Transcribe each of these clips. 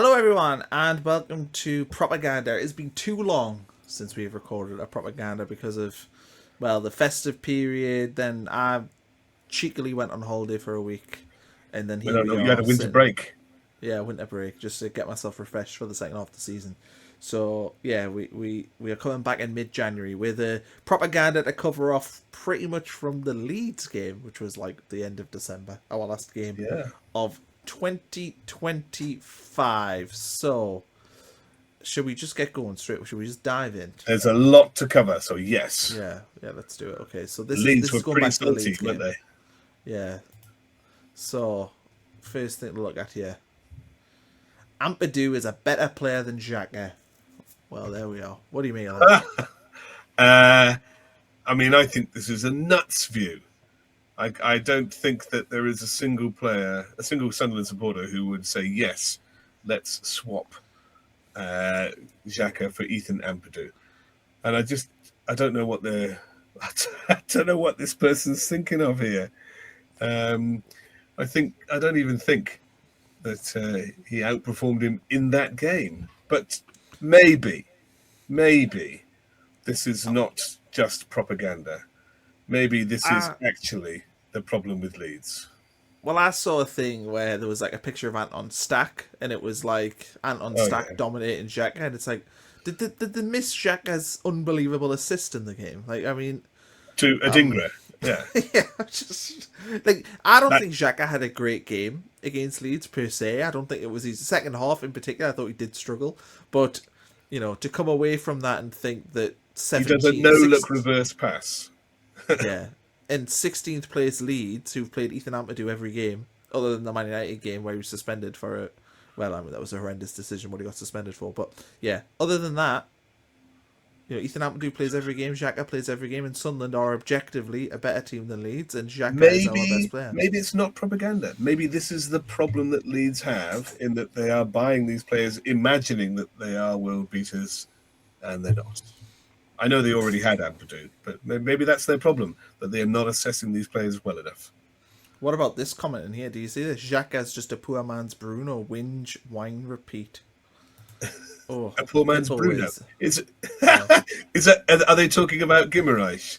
Hello, everyone, and welcome to Propaganda. It's been too long since we've recorded a Propaganda because of, well, the festive period. Then I cheekily went on holiday for a week, and then I here don't we know. You had are a winter sitting. break. Yeah, winter break, just to get myself refreshed for the second half of the season. So yeah, we are coming back in mid-January with a propaganda to cover off pretty much from the Leeds game, which was like the end of December, our last game Yeah. of 2025. So should we just get going straight? Should we just dive in? There's a lot to cover, so yes. Yeah, let's do it. Okay, so this is Leeds this were is going pretty back to the salty, Leeds weren't game. they? Yeah. So first thing to look at here, Ampadu is a better player than Xhaka. Well, there we are. What do you make of this? uh, I mean, I think this is a nuts view. I don't think that there is a single player, a single Sunderland supporter who would say, yes, let's swap Xhaka for Ethan Ampadu. And I don't know what I don't know what this person's thinking of here. Um, I don't even think that he outperformed him in that game. But maybe this is not just propaganda. Maybe this is Uh, actually the problem with Leeds. well, I saw a thing where there was like a picture of Anton Stack, and it was like Anton Oh Stack yeah, dominating Xhaka, and it's like, did they miss Xhaka's unbelievable assist in the game? Like, I mean, to um, Adingra. Yeah, yeah, just like I don't that think Xhaka had a great game against Leeds per se. I don't think it was his second half in particular. I thought he did struggle, but to come away from that and think that he does a 17, no 6, look reverse pass. yeah, and 16th place Leeds, who've played Ethan Ampadu every game, other than the Man United game where he was suspended for it. Well, I mean that was a horrendous decision what he got suspended for, but yeah, other than that, Ethan Ampadu plays every game, Xhaka plays every game, and Sunderland are objectively a better team than Leeds, and Xhaka is our best player. Maybe it's not propaganda. Maybe this is the problem that Leeds have in that they are buying these players, imagining that they are world beaters, and they're not. I know they already had Ampadu, but maybe that's their problem that they are not assessing these players well enough. What about this comment in here? Do you see this? Xhaka's just a poor man's Bruno. Whinge, whine, repeat. Oh, A poor man's Bruno. Pitbull Is yeah, is that? Are they talking about Guimaraes,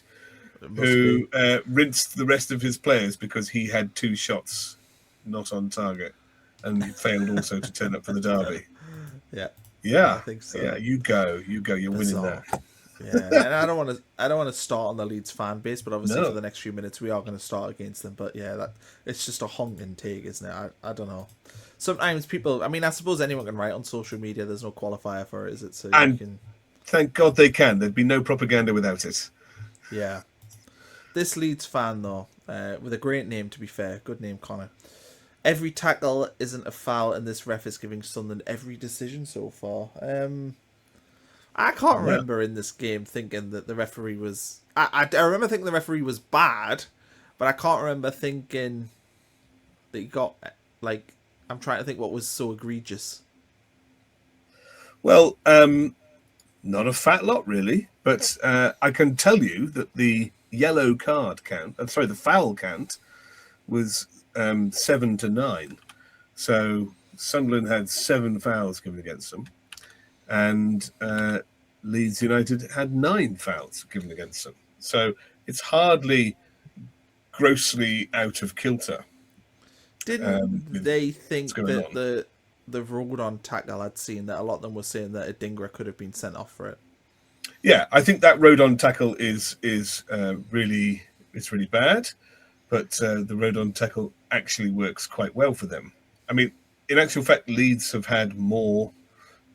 it must be. who rinsed the rest of his players because he had two shots not on target, and he failed also to turn up for the derby? Yeah, I Yeah, think so. yeah. You go. You're winning Bizarre. there. Yeah, and I don't want to start on the Leeds fan base, but obviously for No, the next few minutes we are going to start against them. But yeah, that it's just a honking take, isn't it? I don't know. Sometimes people, I mean, I suppose anyone can write on social media. There's no qualifier for it, is it? So you and can, thank God they can. There'd be no propaganda without it. yeah. This Leeds fan though, with a great name to be fair, good name, Connor. Every tackle isn't a foul, and this ref is giving Sunderland every decision so far. I can't Yeah. remember in this game thinking that the referee was. I remember thinking the referee was bad, but I can't remember thinking that he got like. I'm trying to think what was so egregious. Well, not a fat lot really, but I can tell you that the yellow card count. Sorry, the foul count was 7-9. So Sunderland had 7 fouls given against them, and Leeds United had 9 fouls given against them. So it's hardly grossly out of kilter Didn't with they what's think going that on. the road on tackle I'd seen that a lot of them were saying that Adingra could have been sent off for it? Yeah, I think that road on tackle is really it's really bad, but the road on tackle actually works quite well for them. I mean, in actual fact, Leeds have had more.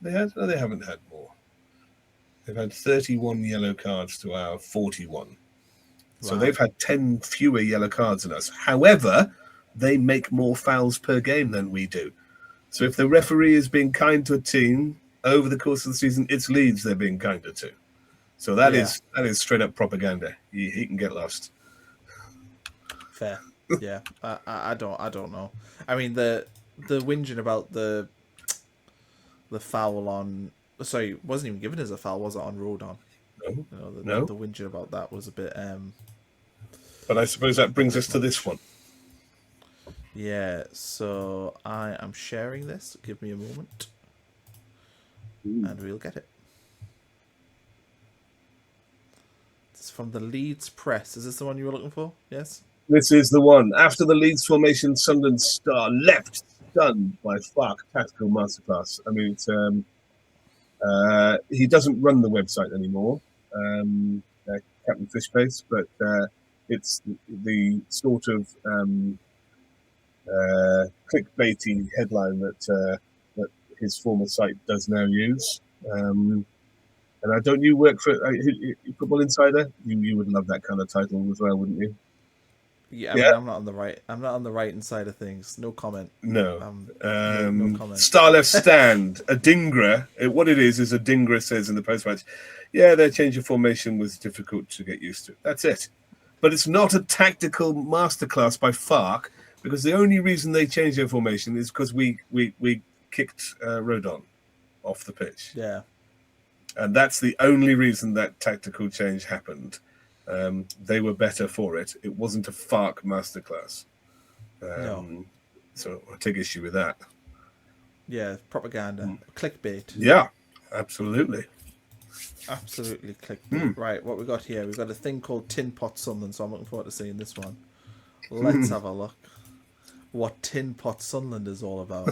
They haven't had more. They've had 31 yellow cards to our 41. So Wow. they've had 10 fewer yellow cards than us. However, they make more fouls per game than we do. So if the referee is being kind to a team over the course of the season, it's Leeds they're being kinder to. So Yeah. that is straight up propaganda. He can get lost. Fair. Yeah. I don't know. I mean the whinging about the foul on. Sorry, it wasn't even given as a foul, was it, on Rodon? No, The no. whinging about that was a bit. But I suppose that brings us to this Much. one. Yeah. So I am sharing this. Give me a moment. and we'll get it. It's from the Leeds Press. Is this the one you were looking for? Yes? This is the one. After the Leeds formation, Sunderland star left stunned by Fark tactical masterclass. I mean, it's, he doesn't run the website anymore, Captain Fishface, but it's the sort of clickbaity headline that his former site does now use. And I don't you work for Football Insider? You would love that kind of title as well, wouldn't you? Yeah, I mean, I'm not on the right. I'm not on the right side of things. No comment. No. No comment. Star left stand. A Dingra. What it is a Dingra says in the post match, yeah, their change of formation was difficult to get used to. That's it. But it's not a tactical masterclass by Fark, because the only reason they changed their formation is because we kicked Rodon off the pitch. Yeah. And that's the only reason that tactical change happened. They were better for it. It wasn't a Fark masterclass. No. So I take issue with that. Yeah, propaganda. Clickbait. Yeah, absolutely. Absolutely clickbait. Right, what we got here? We've got a thing called Tin Pot Sunderland, so I'm looking forward to seeing this one. Let's have a look. What Tin Pot Sunderland is all about.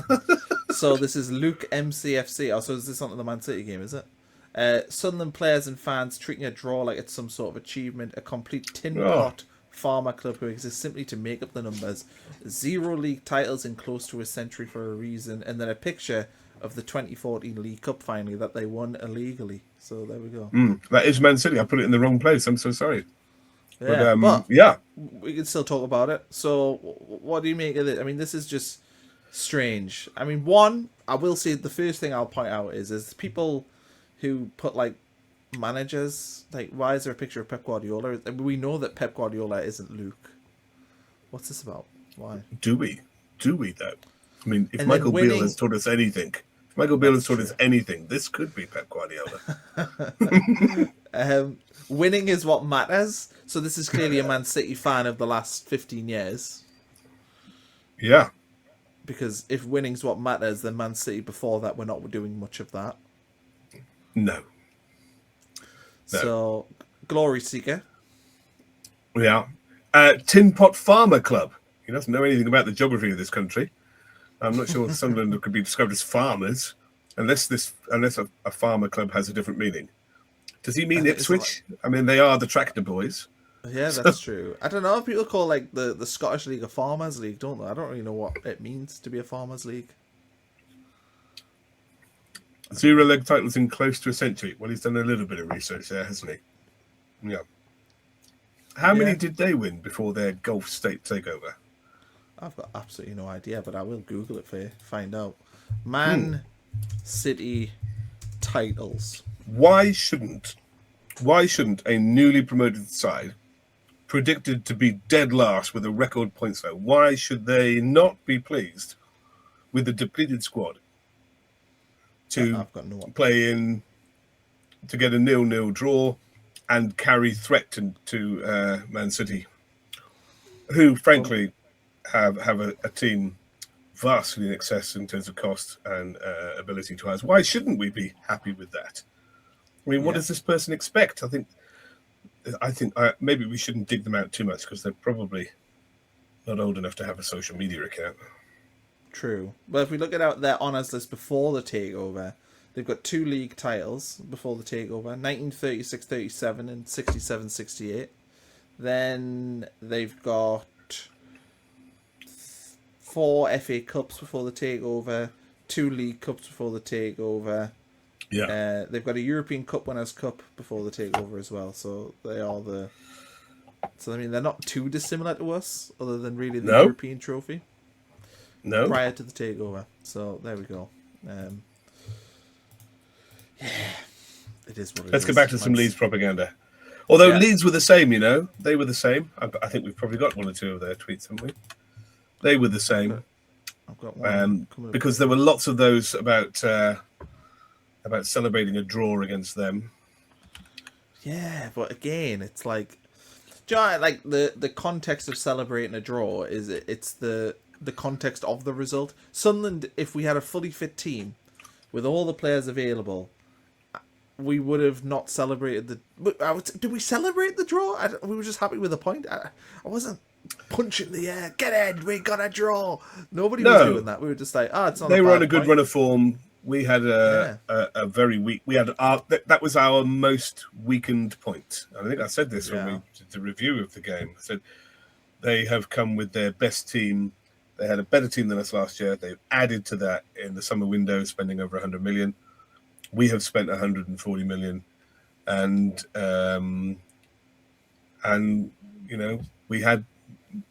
So this is Luke MCFC. Oh, so is this on the Man City game, is it? Sunderland players and fans treating a draw like it's some sort of achievement. A complete tin pot farmer club who exists simply to make up the numbers. 0 league titles in close to a century for a reason. And then a picture of the 2014 League Cup finally that they won illegally. So there we go. That is Man City. I put it in the wrong place. I'm so sorry. Yeah, but yeah, we can still talk about it. So what do you make of it? I mean, this is just strange. I mean, one, I will say the first thing I'll point out is people who put like managers, like, why is there a picture of Pep Guardiola? I mean, we know that Pep Guardiola isn't Luke. What's this about? Why? Do we though? I mean, if And Michael then winning... Beale has taught us anything, this could be Pep Guardiola. Winning is what matters. So this is clearly a Man City fan of the last 15 years. Yeah. Because if winning's what matters, then Man City before that were not doing much of that. No. So, Glory Seeker. Yeah. Tin Pot Farmer Club. He doesn't know anything about the geography of this country. I'm not sure Sunderland could be described as farmers unless a farmer club has a different meaning. Does he mean Ipswich? I mean, they are the tractor boys. Yeah, that's true. I don't know if people call like the Scottish League a farmers league, don't they? I don't really know what it means to be a farmers league. 0 leg titles in close to a century. Well, he's done a little bit of research there, hasn't he? Yeah. How many did they win before their Gulf state takeover? I've got absolutely no idea, but I will Google it for you. Find out. Man City titles. Why shouldn't a newly promoted side, predicted to be dead last with a record points though, why should they not be pleased with the depleted squad to play in, to get a 0-0 draw and carry threat to Man City, who frankly have a team vastly in excess in terms of cost and ability to us? Why shouldn't we be happy with that? I mean, what does this person expect? I think maybe we shouldn't dig them out too much because they're probably not old enough to have a social media account. True. But if we look at their honours list before the takeover, they've got 2 league titles before the takeover, 1936-37 and 67-68. Then they've got 4 FA Cups before the takeover, 2 League Cups before the takeover. Yeah. They've got a European Cup Winners' Cup before the takeover as well. So they are the... So, I mean, they're not too dissimilar to us, other than really the European trophy. No. Prior to the takeover. So, there we go. Yeah. It is what it is. Let's go back to some Leeds propaganda. Although Leeds were the same, you know. They were the same. I think we've probably got 1 or 2 of their tweets, haven't we? They were the same. I've got one. Because there were lots of those about celebrating a draw against them. Yeah, but again, it's like... Do you know, like the context of celebrating a draw is it's the context of the result. Sunderland, if we had a fully fit team, with all the players available, we would have not celebrated the. Did we celebrate the draw? We were just happy with the point. I wasn't punching the air. Get in, we got a draw. Nobody was doing that. We were just like, it's not. They were on a good run of form. We had a very weak. We had that was our most weakened point. I think I said this when we did the review of the game. I said they have come with their best team. They had a better team than us last year. They've added to that in the summer window, spending over 100 million. We have spent 140 million, and we had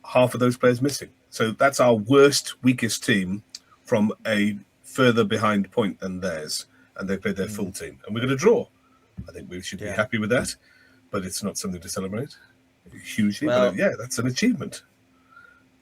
half of those players missing. So that's our worst, weakest team from a further behind point than theirs, and they played their full team, and we're going to draw. I think we should be happy with that, but it's not something to celebrate hugely. Well, but that's an achievement.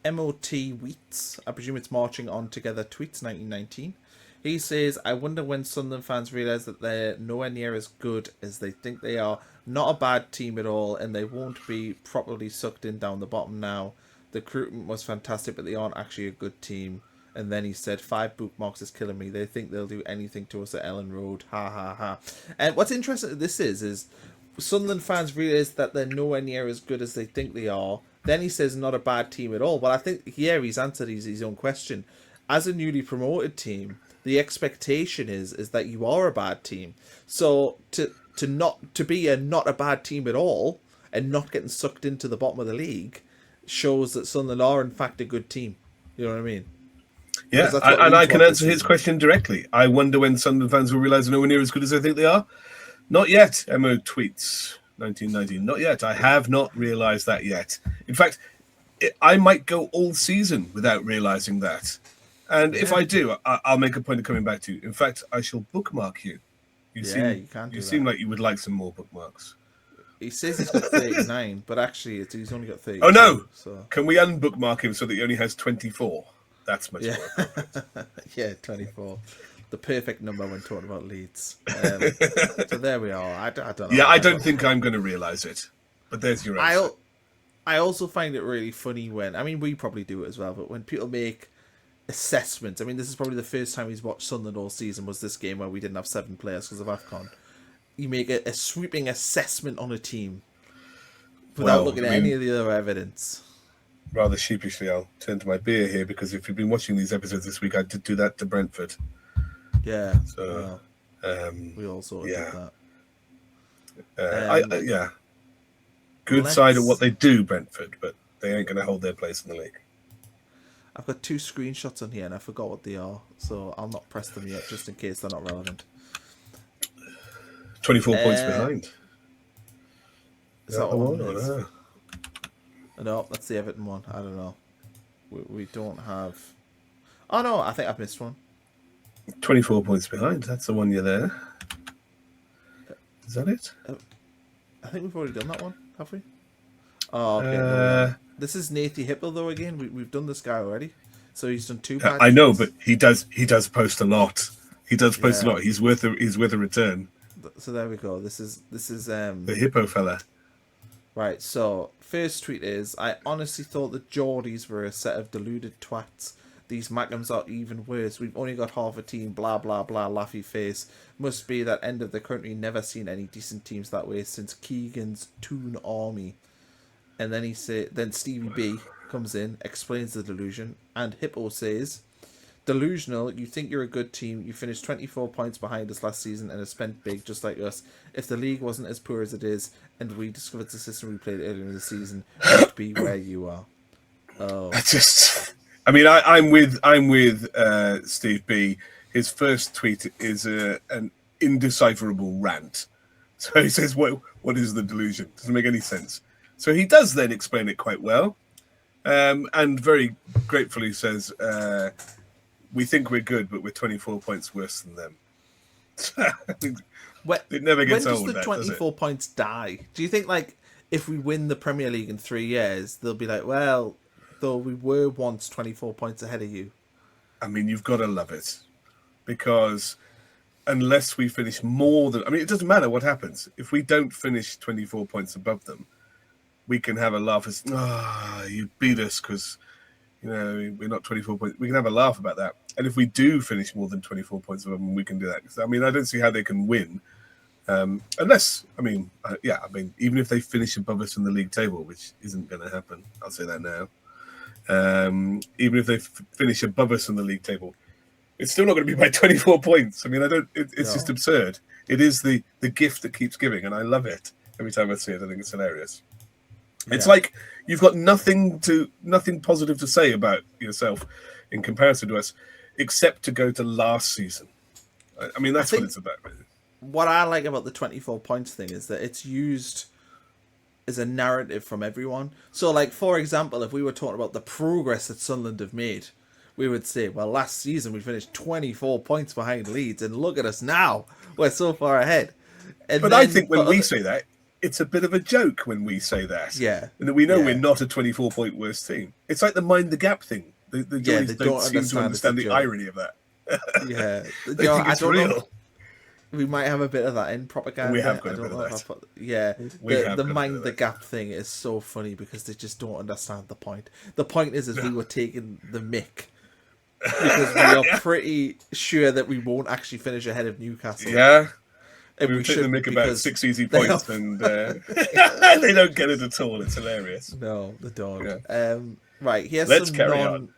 MOT Wheats, I presume it's Marching On Together Tweets 1919. He says, I wonder when Sunderland fans realise that they're nowhere near as good as they think they are. Not a bad team at all, and they won't be properly sucked in down the bottom now. The recruitment was fantastic, but they aren't actually a good team. And then he said, 5 bookmarks is killing me. They think they'll do anything to us at Ellen Road. Ha ha ha. And what's interesting this is Sunderland fans realise that they're nowhere near as good as they think they are. Then he says, not a bad team at all. But I think here he's answered his own question. As a newly promoted team, the expectation is that you are a bad team. So to be not a bad team at all and not getting sucked into the bottom of the league shows that Sunderland are in fact a good team. You know what I mean? Yeah, and I can answer his question directly. I wonder when Sunderland fans will realise they're nowhere near as good as they think they are. Not yet, Mo tweets 1919. Not yet. I have not realised that yet. In fact, I might go all season without realising that. And if I do, I'll make a point of coming back to you. In fact, I shall bookmark you. You seem like you would like some more bookmarks. He says he's got 39, but actually he's only got 30. Oh, no! So. Can we unbookmark him so that he only has 24? That's much more appropriate. Yeah, 24. The perfect number when talking about Leeds. So there we are. I don't know. Yeah, I don't think I'm going to realise it. But there's your answer. I also find it really funny when... we probably do it as well, but when people make assessments... this is probably the first time he's watched Sunderland all season was this game where we didn't have 7 players because of AFCON. You make a sweeping assessment on a team without looking at any of the other evidence. Rather sheepishly, I'll turn to my beer here because if you've been watching these episodes this week, I did do that to Brentford. Yeah. So, we all sort of did that. Good side of what they do, Brentford, but they ain't going to hold their place in the league. I've got 2 screenshots on here and I forgot what they are, so I'll not press them yet just in case they're not relevant. 24 points behind. Is that one? No, that's the Everton one. I don't know. We don't have... Oh, no, I think I've missed one. 24 points behind. That's the one you're there. Is that it? I think we've already done that one, have we? Oh, okay. This is Nathy Hipple, though, again. We've done this guy already. So he's done 2 badges. I know, but he does post a lot. He does post a lot. He's worth a return. So there we go. This is the hippo fella. Right, so first tweet is, I honestly thought the Geordies were a set of deluded twats. These Mackhams are even worse. We've only got half a team, blah, blah, blah, laughy face. Must be that end of the country, never seen any decent teams that way since Keegan's Toon Army. And then then Stevie B comes in, explains the delusion, and Hippo says, delusional, you think you're a good team, you finished 24 points behind us last season and have spent big just like us. If the league wasn't as poor as it is and we discovered the system we played earlier in the season, we'd be where you are. Oh, I'm with Steve B. His first tweet is an indecipherable rant. So he says, what is the delusion? Doesn't make any sense. So he does then explain it quite well, and very gratefully says, we think we're good, but we're 24 points worse than them. It never gets old. When does the 24 points die? Do you think, if we win the Premier League in 3 years, they'll be like, well, though we were once 24 points ahead of you? You've got to love it. Because unless we finish more than... it doesn't matter what happens. If we don't finish 24 points above them, we can have a laugh as, you beat us because... we're not 24 points. We can have a laugh about that. And if we do finish more than 24 points above them, we can do that. I mean, I don't see how they can win. Unless, even if they finish above us in the league table, which isn't going to happen. I'll say that now. Even if they finish above us in the league table, it's still not going to be by 24 points. I mean, it's just absurd. It is the gift that keeps giving, and I love it. Every time I see it, I think it's hilarious. Yeah. It's like you've got nothing positive to say about yourself in comparison to us, except to go to last season. I mean, that's what it's about. Really. What I like about the 24 points thing is that it's used as a narrative from everyone. So, like, for example, if we were talking about the progress that Sunderland have made, we would say, well, last season we finished 24 points behind Leeds, and look at us now. We're so far ahead. But I think when we say that, it's a bit of a joke when we say that. Yeah. And that we know we're not a 24-point worst team. It's like the mind the gap thing. The Johnnies don't seem to understand the irony of that. Yeah. They think it's real. We might have a bit of that in propaganda. We have got a bit of that. The mind the gap thing is so funny because they just don't understand the point. The point is we were taking the mick because we are pretty sure that we won't actually finish ahead of Newcastle. Yeah. We were taking the mick about 6 easy points and they don't get it at all. It's hilarious. No, they don't. Yeah. Right, here's Let's some carry on.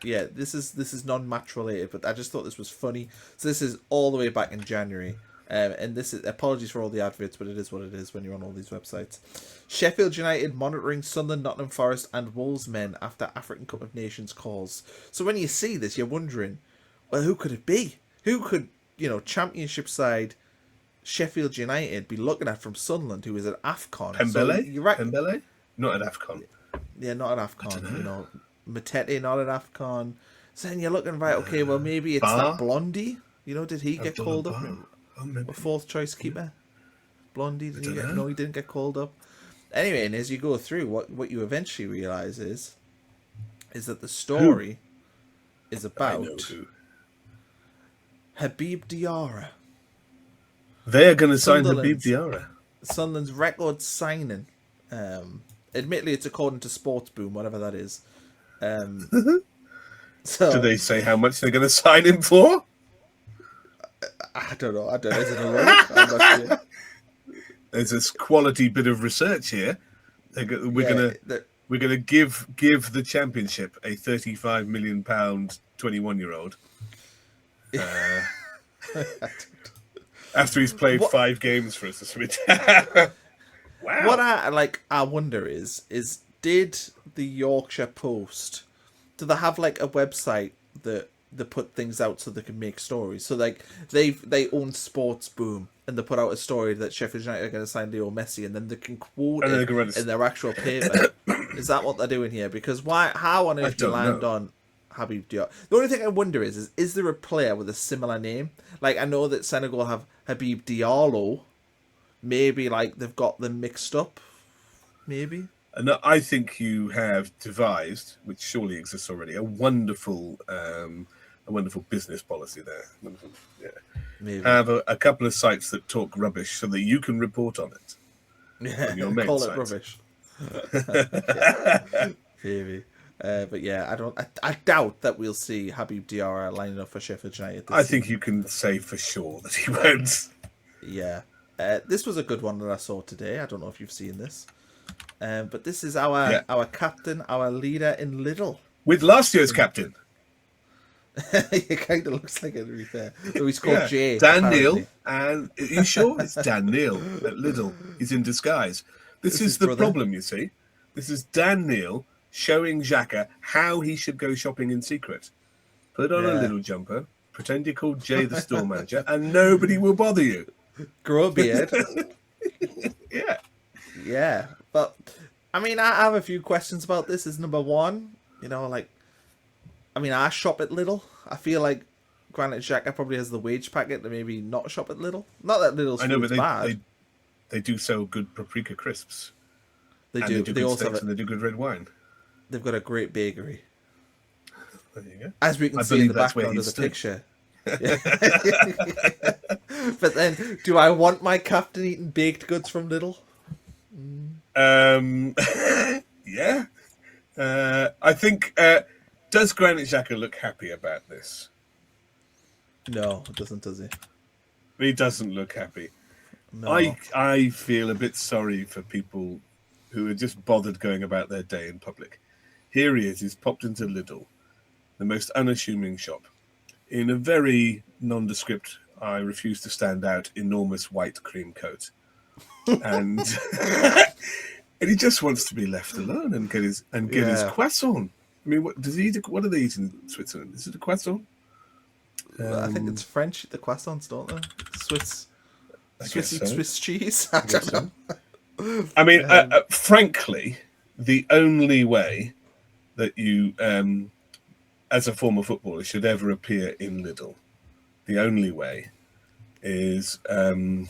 Yeah, this is non-match related, but I just thought this was funny. So this is all the way back in January, and this is apologies for all the adverts, but it is what it is when you're on all these websites. Sheffield United monitoring Sunderland, Nottingham Forest, and Wolves men after African Cup of Nations calls. So when you see this, you're wondering, well, who could it be? Who could Championship side Sheffield United be looking at from Sunderland, who is at AFCON? Pembele? Pembele? Not at AFCON. Yeah, not at AFCON. Matete not at AFCON. So then you're looking, right, okay, well, maybe it's that Blondie. Did he get called up? A fourth choice keeper? Blondie, no, he didn't get called up. Anyway, and as you go through, what you eventually realise is that the story is about Habib Diarra. They're going to sign Habib Diarra. Sunderland's record signing. Admittedly, it's according to Sports Boom, whatever that is. So do they say how much they're going to sign him for? I don't know. Is it a lot? I'm not sure. There's this quality bit of research here. We're gonna give the championship a £35 million 21-year-old. After he's played 5 games for us this week. Wow. What I wonder is did the Yorkshire Post, do they have like a website that they put things out so they can make stories? So like they own Sports Boom and they put out a story that Sheffield United are going to sign Leo Messi, and then they can quote it in their actual paper. Is that what they're doing here? Because how on earth do you land on Habib Diarra? The only thing I wonder is there a player with a similar name? Like, I know that Senegal have Habib Diallo. Maybe like they've got them mixed up. Maybe. And I think you have devised, which surely exists already, a wonderful business policy there. Maybe. Have a couple of sites that talk rubbish so that you can report on it. Yeah, on your main call site. it rubbish. Yeah. Maybe. But yeah, I doubt that we'll see Habib Diarra lining up for Sheffield United. I think you can say for sure that he won't. Yeah. This was a good one that I saw today. I don't know if you've seen this. But this is our captain, our leader in Lidl. With last year's captain. It kind of looks like it, to be fair. So he's called Jay. Dan Neil. And are you sure? It's Dan Neil at Lidl. He's in disguise. This is the problem, you see. This is Dan Neil showing Xhaka how he should go shopping in secret. Put on a little jumper, pretend you're called Jay the store manager, and nobody will bother you. Grow a beard. Yeah. Yeah. But, I mean, I have a few questions about this. Is number one, I shop at Lidl. I feel like Granite Xhaka probably has the wage packet to maybe not shop at Lidl. Not that Lidl's bad. They do sell good paprika crisps. They and do. They do good steaks and they do good red wine. They've got a great bakery. There you go. As we can see in the background of the picture. But then, do I want my captain eating baked goods from Lidl? Yeah. I think Does Granit Xhaka look happy about this? No, it doesn't, does he? He doesn't look happy. No. I feel a bit sorry for people who are just bothered going about their day in public. Here he is. He's popped into Lidl, the most unassuming shop, in a very nondescript, I refuse to stand out, enormous white cream coat. And and he just wants to be left alone and get his croissant. I mean, what does he eat? What do they eat in Switzerland? Is it a croissant? I think it's French, the croissants, don't they? Swiss. Swiss cheese. I don't know. I mean, frankly, the only way that you, as a former footballer, should ever appear in Lidl, the only way is I'm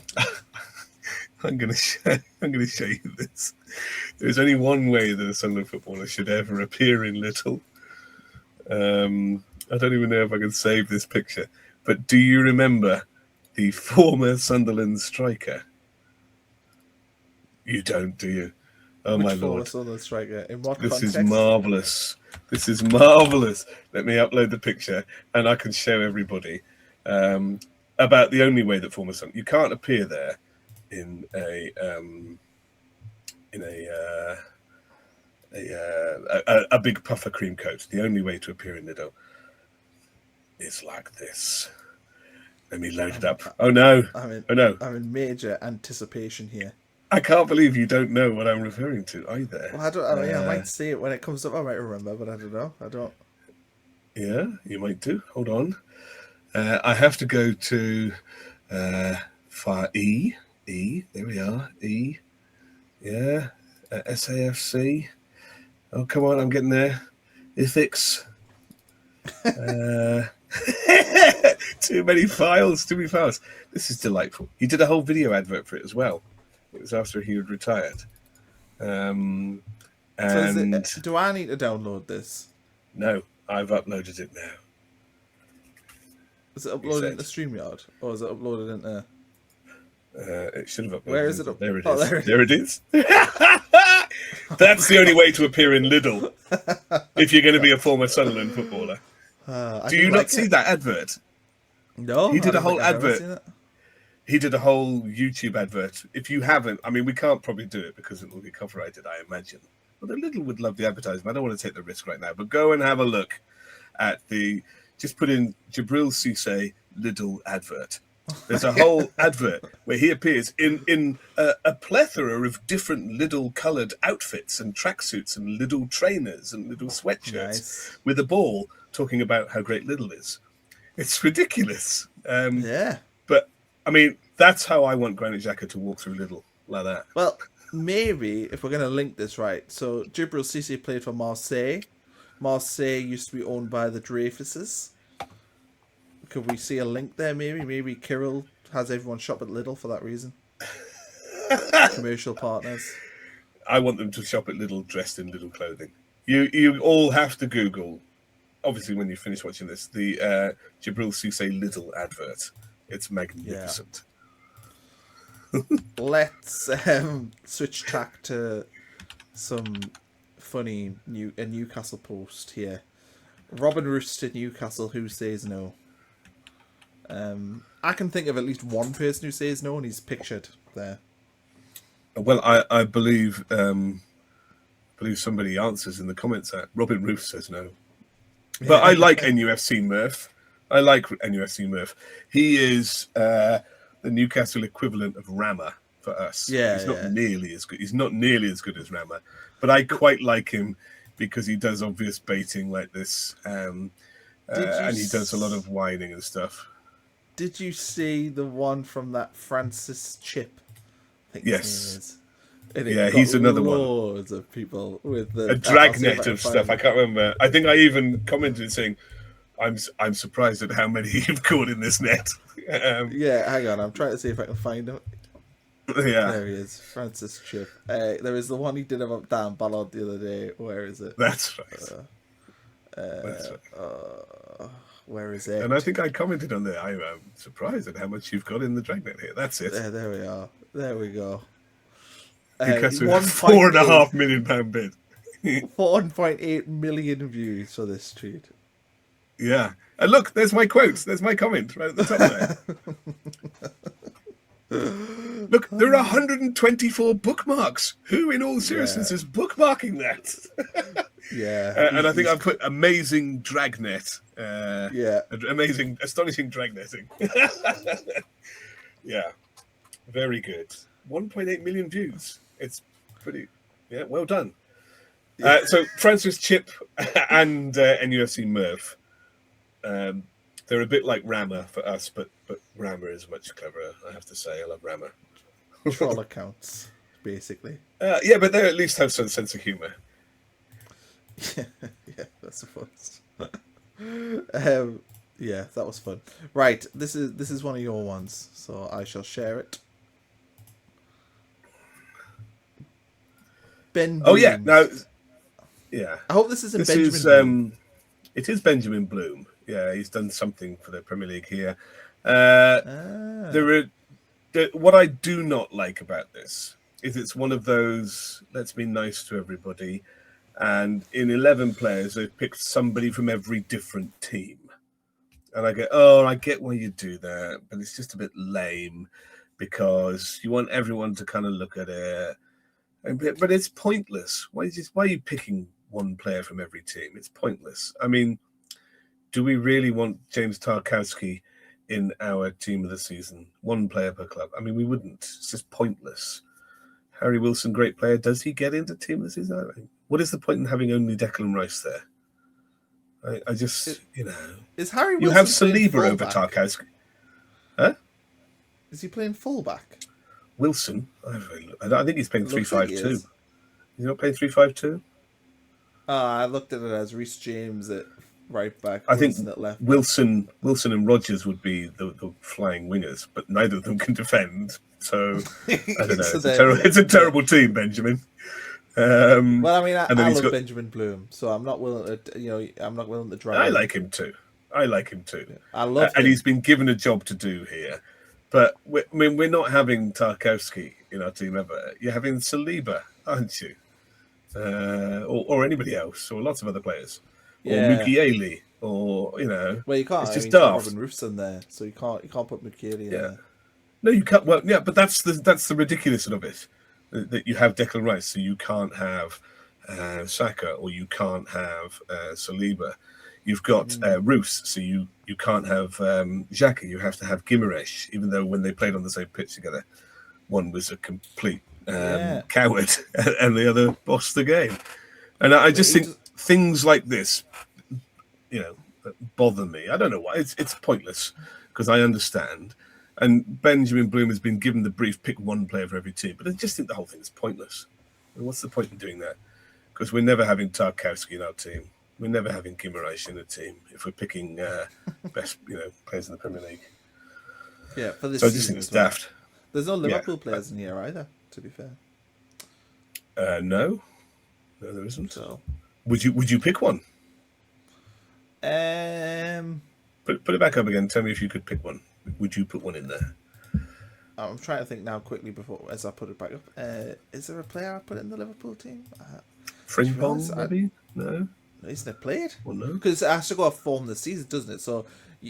going to show you this. There's only one way that a Sunderland footballer should ever appear in Lidl. I don't even know if I can save this picture, but do you remember the former Sunderland striker? You don't, do you? Oh, Which my former lord! Sunderland striker? In what This context? is marvelous. This is marvelous. Let me upload the picture, and I can show everybody about the only way that former Sunderland. You can't appear there in a big puffer cream coat. The only way to appear in Lidl is like this. Let me load it up. Oh no! I'm in major anticipation here. I can't believe you don't know what I'm referring to either. Well, I don't. I mean, I might see it when it comes up. I might remember, but I don't know. I don't. Yeah, you might do. Hold on. I have to go to file E. E. There we are. E. Yeah. SAFC. Oh, come on. I'm getting there. Ethics. Too many files. This is delightful. He did a whole video advert for it as well. It was after he had retired. So do I need to download this? No, I've uploaded it now. Is it uploaded into StreamYard, or is it uploaded into? It should have uploaded. Where is it? There it is. There it is. That's the only way to appear in Lidl if you're going to be a former Sunderland footballer. Do you not see that advert? No, he did a whole advert. He did a whole YouTube advert. If you haven't, I mean, we can't probably do it because it will be copyrighted, I imagine. But the Lidl would love the advertisement. I don't want to take the risk right now, but go and have a look at just put in Jabril Cisse Lidl advert. There's a whole advert where he appears in a plethora of different Lidl-coloured outfits and tracksuits and Lidl trainers and Lidl sweatshirts with a ball talking about how great Lidl is. It's ridiculous. Yeah. But, I mean, that's how I want Granit Xhaka to walk through Lidl, like that. Well, maybe, if we're going to link this right, so Jabril Cisse played for Marseille. Marseille used to be owned by the Dreyfuses. Could we see a link there, maybe? Maybe Kirill has everyone shop at Lidl for that reason. Commercial partners. I want them to shop at Lidl dressed in Lidl clothing. You all have to Google, obviously when you finish watching this, the Jabril Cisse Lidl advert. It's magnificent. Yeah. Let's switch track to some funny Newcastle post here. Robin Roost at Newcastle, who says no? I can think of at least one person who says no, and he's pictured there. Well, I believe somebody answers in the comments that Robin Roost says no. But I like NUFC Murph. He is the Newcastle equivalent of Rama for us. Yeah, he's not nearly as good. He's not nearly as good as Rama, but I quite like him because he does obvious baiting like this, and he does a lot of whining and stuff. Did you see the one from that Francis Chip? I think yes. Yeah, he's another one. Loads of people with a dragnet of stuff. I can't remember. I think I even commented saying, "I'm surprised at how many you've caught in this net." Yeah, hang on. I'm trying to see if I can find him. Yeah, there he is, Francis Chip. There is the one he did about Dan Ballard the other day. Where is it? That's right. That's right. Where is it? And I think I commented on there. I'm surprised at how much you've got in the dragnet here. That's it. There we are. There we go. Because with £4.5 million bid. 1.8 million views for this tweet. Yeah. And look, there's my quotes. There's my comment right at the top there. Look, there are 124 bookmarks. Who, in all seriousness, is bookmarking that? Yeah. And I think I've put amazing dragnet. Yeah. Amazing, astonishing dragnetting. Yeah. Very good. 1.8 million views. It's pretty, yeah, well done. So Francis Chip and NUFC Murph, they're a bit like Rama for us, but Rama is much cleverer, I have to say. I love Rama. Troll accounts, basically. Yeah, but they at least have some sense of humour. Yeah, that's a fun. Yeah, that was fun. Right, this is one of your ones, so I shall share it. Ben. Oh yeah, Blooms. no, yeah. I hope this isn't This Benjamin. is Bloom. it is Benjamin Bloom. Yeah, he's done something for the Premier League here. What I do not like about this is it's one of those let's be nice to everybody, and in 11 players they've picked somebody from every different team, and I go, oh, I get why you do that, but it's just a bit lame because you want everyone to kind of look at it. But it's pointless. Why are you picking one player from every team? It's pointless. I mean, do we really want James Tarkowski in our team of the season? One player per club. I mean, we wouldn't. It's just pointless. Harry Wilson, great player. Does he get into team of the season? I mean, what is the point in having only Declan Rice there? I just, Is Harry Wilson you have Saliba over fullback? Tarkowski. Huh? Is he playing fullback? Wilson? I think he's playing Looks like he 3-5-2. is. He's not playing 3-5-2? I looked at it as Reece James at right back. I think Wilson at left. Wilson and Rodgers would be the flying wingers, but neither of them can defend. So I don't know. So It's a terrible team, Benjamin. Well, I mean, I he's love got- Benjamin Bloom, so I'm not willing to, I'm not willing to drive. I like him too. I love and him. he's been given a job to do here. But we're not having Tarkowski in our team ever. You're having Saliba, aren't you? Or anybody else, or lots of other players, or Mukiele, or Well, you can't. It's just I mean, daft. Robin Roof's in there, so you can't put Mukiele in there. No, you can't. Well, yeah, but that's the ridiculous of it. That you have Declan Rice, so you can't have Saka, or you can't have Saliba. You've got Roos, so you can't have Xhaka. You have to have Guimaraes, even though when they played on the same pitch together, one was a complete coward and the other bossed the game. And I just think things like this, bother me. I don't know why. It's pointless because I understand. And Benjamin Bloom has been given the brief, pick one player for every team. But I just think the whole thing is pointless. I mean, what's the point in doing that? Because we're never having Tarkowski in our team. We're never having Guimaraes in the team if we're picking best, players in the Premier League. Yeah, for this So I just season think it's as well. daft. There's no Liverpool players in here either, to be fair. No, there isn't. So, Would you pick one? Put it back up again. Tell me if you could pick one. Would you put one in there? I'm trying to think now quickly before as I put it back up. Is there a player I put in the Liverpool team? Frimpong, maybe? No? Isn't it played? Well, no. Because it has to go off form this season, doesn't it? So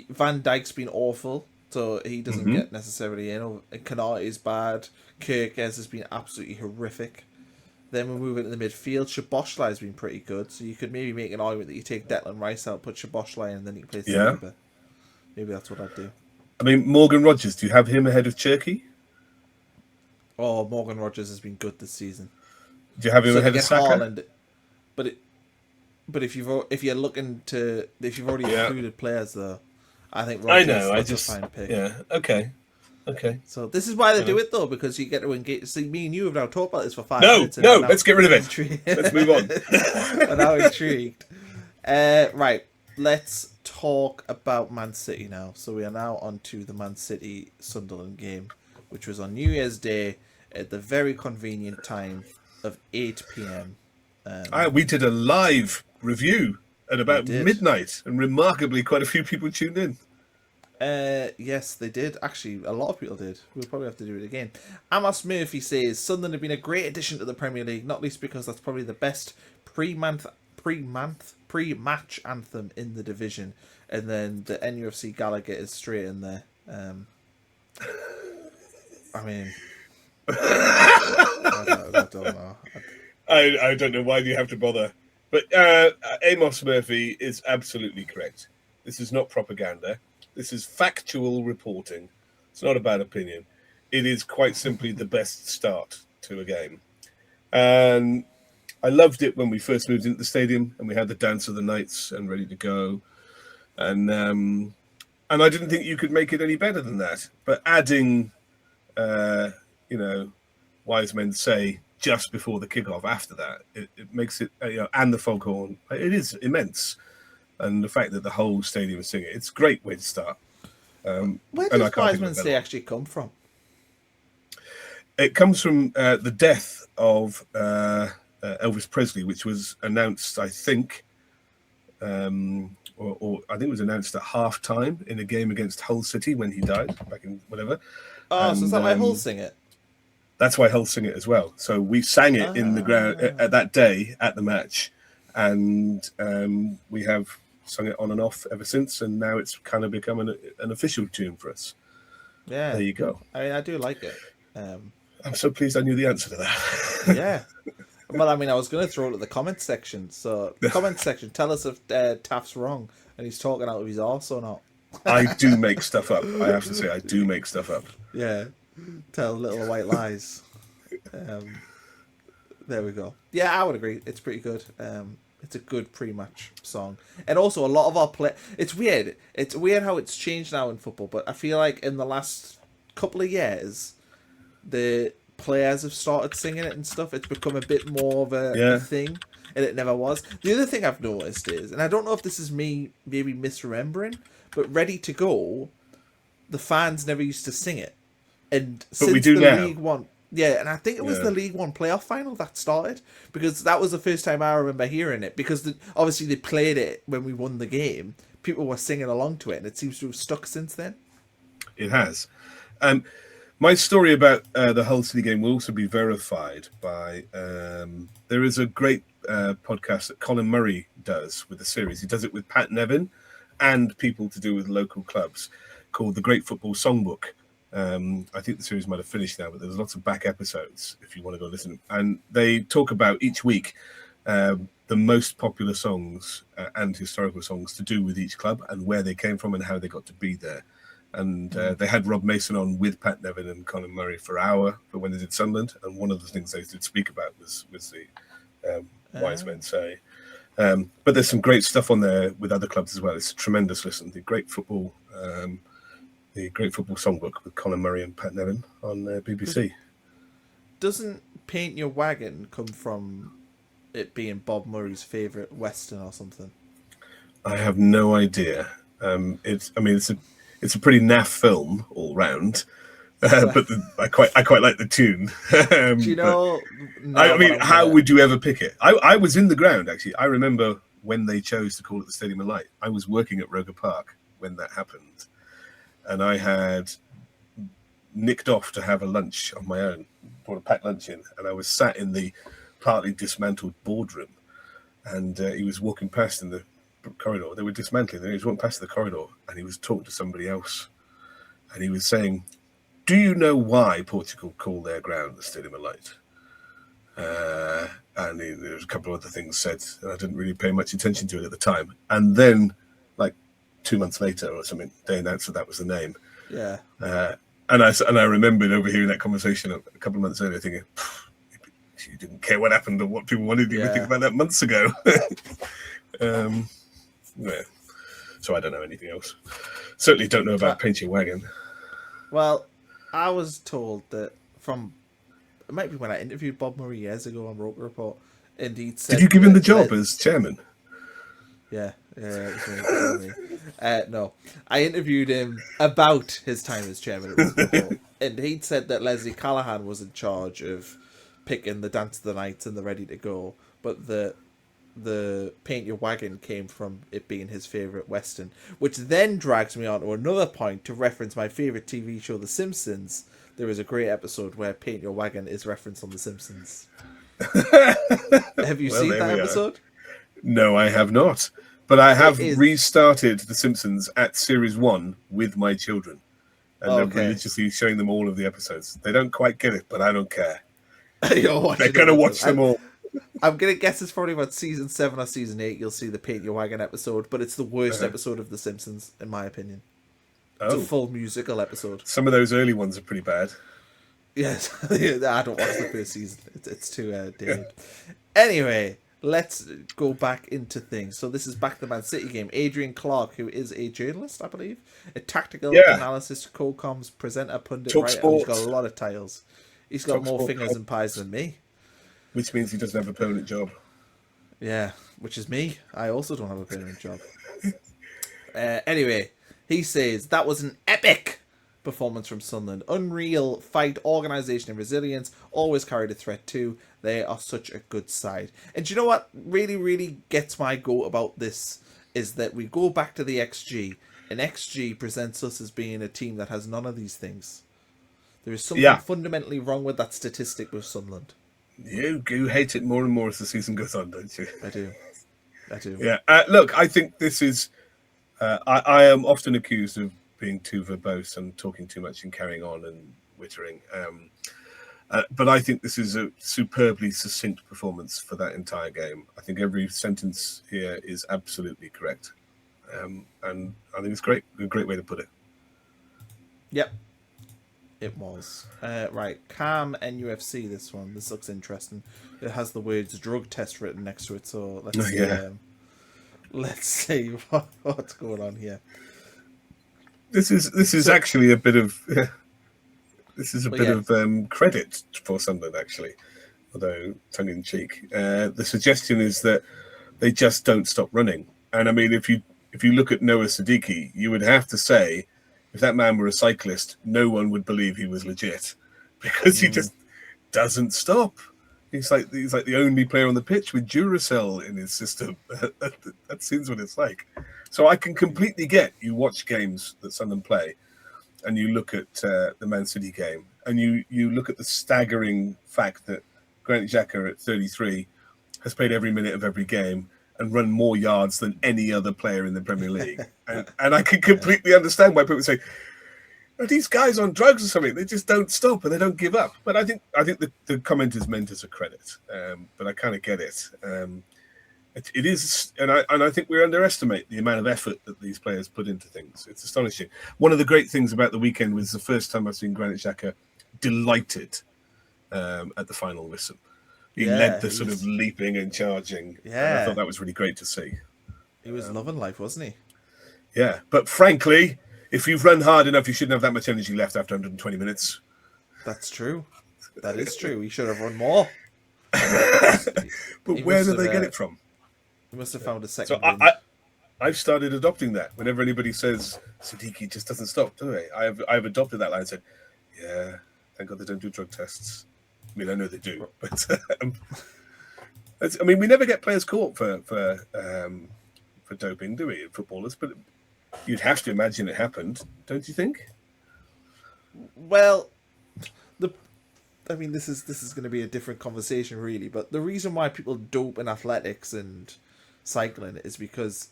Van Dijk's been awful, so he doesn't get necessarily in. Connor is bad. Kirkes has been absolutely horrific. Then we move into the midfield. Szoboszlai has been pretty good, so you could maybe make an argument that you take Declan Rice out, put Szoboszlai in, and then you play Saliba. Maybe that's what I'd do. I mean, Morgan Rogers, do you have him ahead of Cherky? Oh, Morgan Rogers has been good this season. Do you have him So ahead to of get Saka? Haaland, but if you've already included players though, I think Rogers that's a fine pick. Yeah, okay. So this is why they do it though, because you get to engage. See, me and you have now talked about this for 5 No, minutes. no, let's get rid of it. Let's move on. I'm now intrigued. Right, let's talk about Man City now. So we are now on to the Man City Sunderland game, which was on New Year's Day at the very convenient time of 8 p.m. We did a live review at about did. midnight, and remarkably, quite a few people tuned in. Yes, they did. Actually, a lot of people did. We'll probably have to do it again. Amos Murphy says Sunderland have been a great addition to the Premier League, not least because that's probably the best pre-match anthem in the division. And then the NUFC Gallagher is straight in there. I mean, I don't know. I don't know why you have to bother. But Amos Murphy is absolutely correct. This is not propaganda. This is factual reporting. It's not a bad opinion. It is quite simply the best start to a game. And I loved it when we first moved into the stadium and we had the dance of the knights and ready to go. And I didn't think you could make it any better than that. But adding, wise men say, just before the kickoff after that, it makes it, and the foghorn, it is immense. And the fact that the whole stadium is singing, it's a great way to start. Where does wise men say actually come from? It comes from the death of Elvis Presley, which was announced, I think, or I think it was announced at half time in a game against Hull City when he died back in whatever. Oh, so is that why Hull sing it? That's why Hull sing it as well. So we sang it in the ground at that day at the match, and we have sung it on and off ever since, and now it's kind of become an official tune for us. Yeah, there you go. I mean, I do like it. I'm so pleased I knew the answer to that. Yeah. Well, I mean, I was going to throw it at the comments section. So, comment section, tell us if Taft's wrong and he's talking out of his arse or not. I do make stuff up. I have to say, I do make stuff up. Yeah. Tell little white lies. There we go. Yeah, I would agree. It's pretty good. It's a good pre-match song. And also, a lot of our play... It's weird. It's weird how it's changed now in football, but I feel like in the last couple of years, the players have started singing it and stuff. It's become a bit more of a thing, and it never was. The other thing I've noticed is, and I don't know if this is me maybe misremembering, but Ready to Go, the fans never used to sing it. And but since we do the now. League One... Yeah, and I think it was the League One playoff final that started, because that was the first time I remember hearing it, because obviously they played it when we won the game. People were singing along to it, and it seems to have stuck since then. It has. My story about the Hull City game will also be verified by... there is a great podcast that Colin Murray does with the series. He does it with Pat Nevin and people to do with local clubs, called The Great Football Songbook. I think the series might have finished now, but there's lots of back episodes if you want to go listen. And they talk about each week the most popular songs and historical songs to do with each club and where they came from and how they got to be there. And they had Rob Mason on with Pat Nevin and Conor Murray for an hour for when they did Sunderland. And one of the things they did speak about was the Wise Men Say. But there's some great stuff on there with other clubs as well. It's a tremendous listen. The Great Football Songbook with Conor Murray and Pat Nevin on BBC. Doesn't Paint Your Wagon come from it being Bob Murray's favourite Western or something? I have no idea. It's a pretty naff film all round, but I quite like the tune. Do you know? How would you ever pick it? I was in the ground actually. I remember when they chose to call it the Stadium of Light. I was working at Roker Park when that happened, and I had nicked off to have a lunch on my own, brought a packed lunch in, and I was sat in the partly dismantled boardroom, and he was walking past in the corridor. They were dismantling. He was walking past the corridor, and he was talking to somebody else, and he was saying, "Do you know why Portugal call their ground the Stadium of Light?" And there was a couple of other things said, and I didn't really pay much attention to it at the time. And then, like 2 months later or something, they announced that was the name. Yeah. And I remembered overhearing that conversation a couple of months earlier, thinking, "You didn't care what happened or what people wanted you to think about that months ago." Yeah. So I don't know anything else. Certainly don't know about Paint Your Wagon. Well, I was told that it might be when I interviewed Bob Murray years ago on Roker Report, and he'd said... Did you give him the job as chairman? Yeah. No, I interviewed him about his time as chairman at Roker Report, and he'd said that Leslie Callahan was in charge of picking the Dance of the Nights and the Ready to Go, but that the Paint Your Wagon came from it being his favourite Western, which then drags me on to another point to reference my favourite TV show, The Simpsons. There is a great episode where Paint Your Wagon is referenced on The Simpsons. Have you seen that episode? No, I have not. But I have It is... restarted The Simpsons at Series 1 with my children. And Okay. I'm religiously showing them all of the episodes. They don't quite get it, but I don't care. They're going to watch them all. I'm going to guess it's probably about season 7 or season 8 you'll see the Paint Your Wagon episode, but it's the worst episode of The Simpsons, in my opinion. It's a full musical episode. Some of those early ones are pretty bad. Yes, I don't watch the first season. It's too dated. Anyway, let's go back into things. So this is back to the Man City game. Adrian Clark, who is a journalist, I believe, a tactical analysis, co-coms, presenter, pundit, writer. He's got a lot of titles. He's got more fingers and pies than me. Which means he doesn't have a permanent job. Yeah, which is me. I also don't have a permanent job. Anyway, he says, that was an epic performance from Sunderland. Unreal fight, organisation and resilience. Always carried a threat too. They are such a good side. And do you know what really, really gets my goat about this? Is that we go back to the XG. And XG presents us as being a team that has none of these things. There is something fundamentally wrong with that statistic with Sunderland. You hate it more and more as the season goes on, don't you? I do. Yeah. Look, I think this is... I am often accused of being too verbose and talking too much and carrying on and wittering. But I think this is a superbly succinct performance for that entire game. I think every sentence here is absolutely correct. And I think it's great. A great way to put it. Yep. It was. Right. Cam NUFC, this one. This looks interesting. It has the words drug test written next to it. So let's see. Let's see what's going on here. This is actually a bit of of credit for Sunderland, actually, although tongue in cheek. The suggestion is that they just don't stop running. And I mean, if you look at Noah Siddiqui, you would have to say, if that man were a cyclist, no one would believe he was legit, because he just doesn't stop. He's like the only player on the pitch with Duracell in his system. That seems what it's like. So I can completely get, you watch games that Sunderland play, and you look at the Man City game, and you look at the staggering fact that Granit Xhaka at 33 has played every minute of every game and run more yards than any other player in the Premier League. And I can completely understand why people say, are these guys on drugs or something? They just don't stop and they don't give up. But I think the comment is meant as a credit. But I kind of get it. It is, and I think we underestimate the amount of effort that these players put into things. It's astonishing. One of the great things about the weekend was the first time I've seen Granit Xhaka delighted at the final whistle. He led the sort of leaping and charging. Yeah. And I thought that was really great to see. He was loving life, wasn't he? Yeah. But frankly, if you've run hard enough, you shouldn't have that much energy left after 120 minutes. That's true. That is true. He should have run more. But where did they get it from? He must have found a second. So I've started adopting that. Whenever anybody says Siddiqui just doesn't stop, do they? I've adopted that line and said, yeah, thank God they don't do drug tests. I mean, I know they do, but I mean, we never get players caught for doping, do we, footballers? But you'd have to imagine it happened, don't you think? Well, I mean, this is going to be a different conversation, really. But the reason why people dope in athletics and cycling is because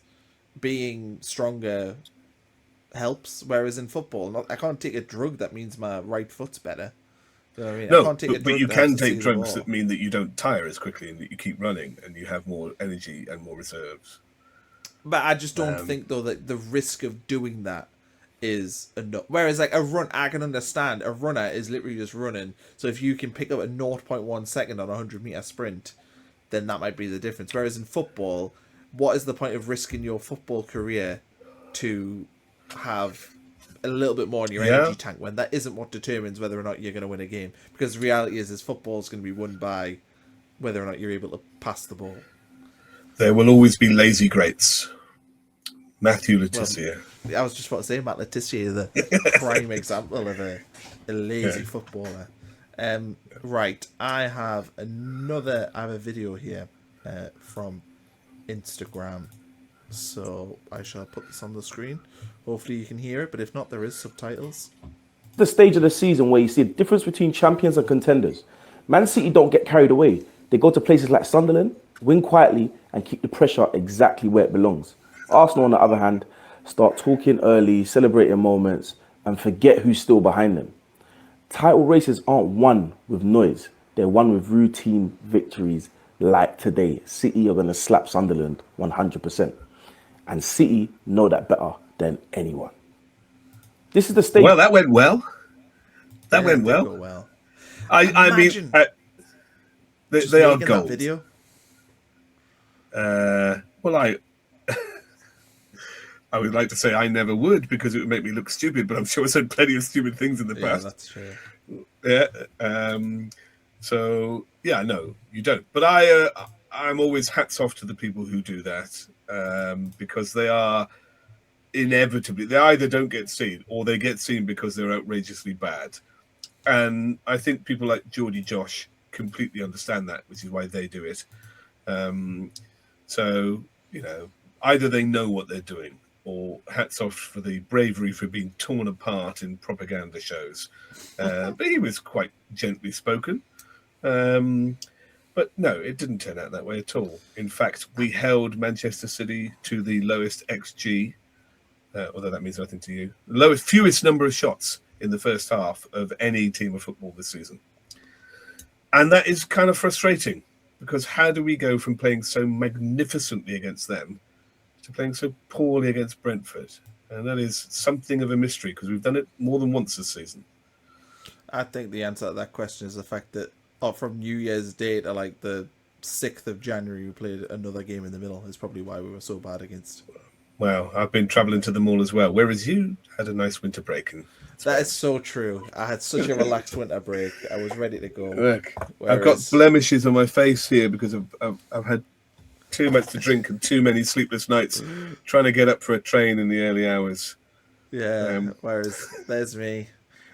being stronger helps, whereas in football, I can't take a drug that means my right foot's better. You know what I mean? No, I can't take a drug but you that can has to take see the drugs ball. that mean that you don't tire as quickly and that you keep running and you have more energy and more reserves. But I just don't think, though, that the risk of doing that is enough. Whereas, like, a run, I can understand. A runner is literally just running. So if you can pick up a 0.1 second on a 100-meter sprint, then that might be the difference. Whereas in football, what is the point of risking your football career to have a little bit more in your energy tank when that isn't what determines whether or not you're going to win a game? Because the reality is football is going to be won by whether or not you're able to pass the ball. There will always be lazy greats. Matthew Letizia. Well, I was just about to say Matt Letizia, the prime example of a lazy footballer. Right, I have a video here from Instagram. So I shall put this on the screen. Hopefully you can hear it, but if not, there is subtitles. The stage of the season where you see the difference between champions and contenders. Man City don't get carried away. They go to places like Sunderland, win quietly, and keep the pressure exactly where it belongs. Arsenal, on the other hand, start talking early, celebrating moments, and forget who's still behind them. Title races aren't won with noise. They're won with routine victories like today. City are going to slap Sunderland 100%. And City know that better than anyone. This is the stage. Well, that went well. That went did well. go well. I mean, Imagine they are making that gold. video. Well, I would like to say I never would because it would make me look stupid, but I'm sure I said plenty of stupid things in the Yeah, past. that's true. Yeah. So yeah, no, you don't. But I'm always hats off to the people who do that because they are inevitably, they either don't get seen or they get seen because they're outrageously bad. And I think people like Geordie Josh completely understand that, which is why they do it. So, you know, either they know what they're doing or hats off for the bravery for being torn apart in propaganda shows. But he was quite gently spoken. But no, it didn't turn out that way at all. In fact, we held Manchester City to the lowest XG, although that means nothing to you, the fewest number of shots in the first half of any team of football this season. And that is kind of frustrating because how do we go from playing so magnificently against them to playing so poorly against Brentford? And that is something of a mystery because we've done it more than once this season. I think the answer to that question is the fact that from New Year's Day to like the 6th of January, we played another game in the middle. Is probably why we were so bad against. Well, I've been travelling to the mall as well, whereas you had a nice winter break. And that is so true. I had such a relaxed winter break. I was ready to go. Look, I've got blemishes on my face here because I've had too much to drink and too many sleepless nights trying to get up for a train in the early hours. Yeah, whereas there's me,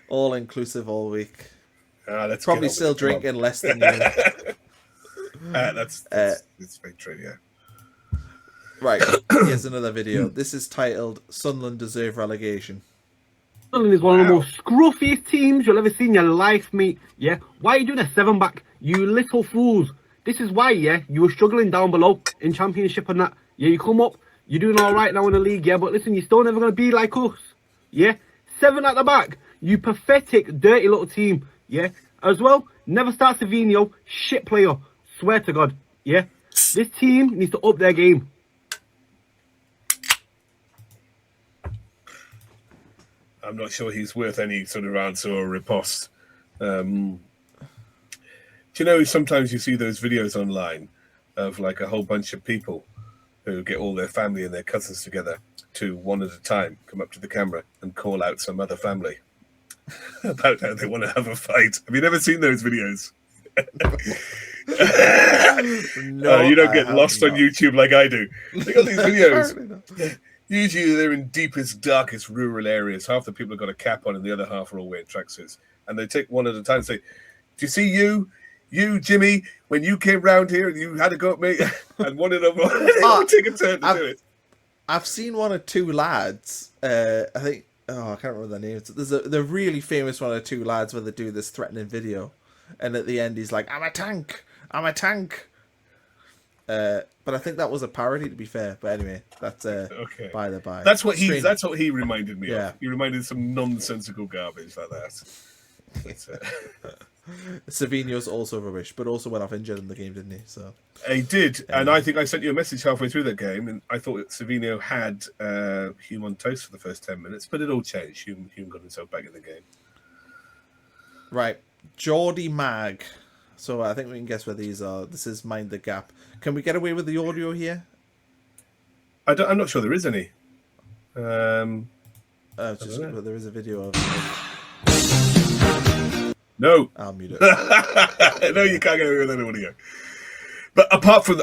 all inclusive all week. Let's probably still drinking less than you. That's very true, yeah. Right, here's another video. This is titled Sunderland Deserve Relegation. Sunderland is one of the most scruffiest teams you'll ever see in your life, mate. Yeah? Why are you doing a 7-back? You little fools. This is why, yeah, you were struggling down below in Championship and that. Yeah, you come up, you're doing all right now in the league, yeah, but listen, you're still never going to be like us. Yeah? 7 at the back. You pathetic, dirty little team. Yeah? As well, never start Savinho, shit player. Swear to God. Yeah? This team needs to up their game. I'm not sure he's worth any sort of answer or riposte. Do you know, sometimes you see those videos online of like a whole bunch of people who get all their family and their cousins together to one at a time come up to the camera and call out some other family about how they want to have a fight. Have you never seen those videos? No, you don't get lost on YouTube like I do. They got these videos. Usually they're in deepest, darkest rural areas. Half the people have got a cap on and the other half are all wearing tracksuits. And they take one at a time and say, do you see you, Jimmy, when you came round here and you had to go at me? And one of them will take a turn to do it. I've seen one or two lads, I think, I can't remember their names. There's the really famous one or two lads where they do this threatening video. And at the end he's like, I'm a tank. But I think that was a parody, to be fair. But anyway, that's okay. By the by. That's what he reminded me Yeah. of. He reminded some nonsensical garbage like that. Savinho's also rubbish, but also went off injured in the game, didn't he? So he did, and I think I sent you a message halfway through that game, and I thought Savinho had Hume on toast for the first 10 minutes, but it all changed. Hume got himself back in the game. Right, Geordie Mag. So I think we can guess where these are. This is Mind the Gap. Can we get away with the audio here? I'm not sure there is any. But there is a video of. No. I'll mute it. No, you can't get away with any audio. But apart from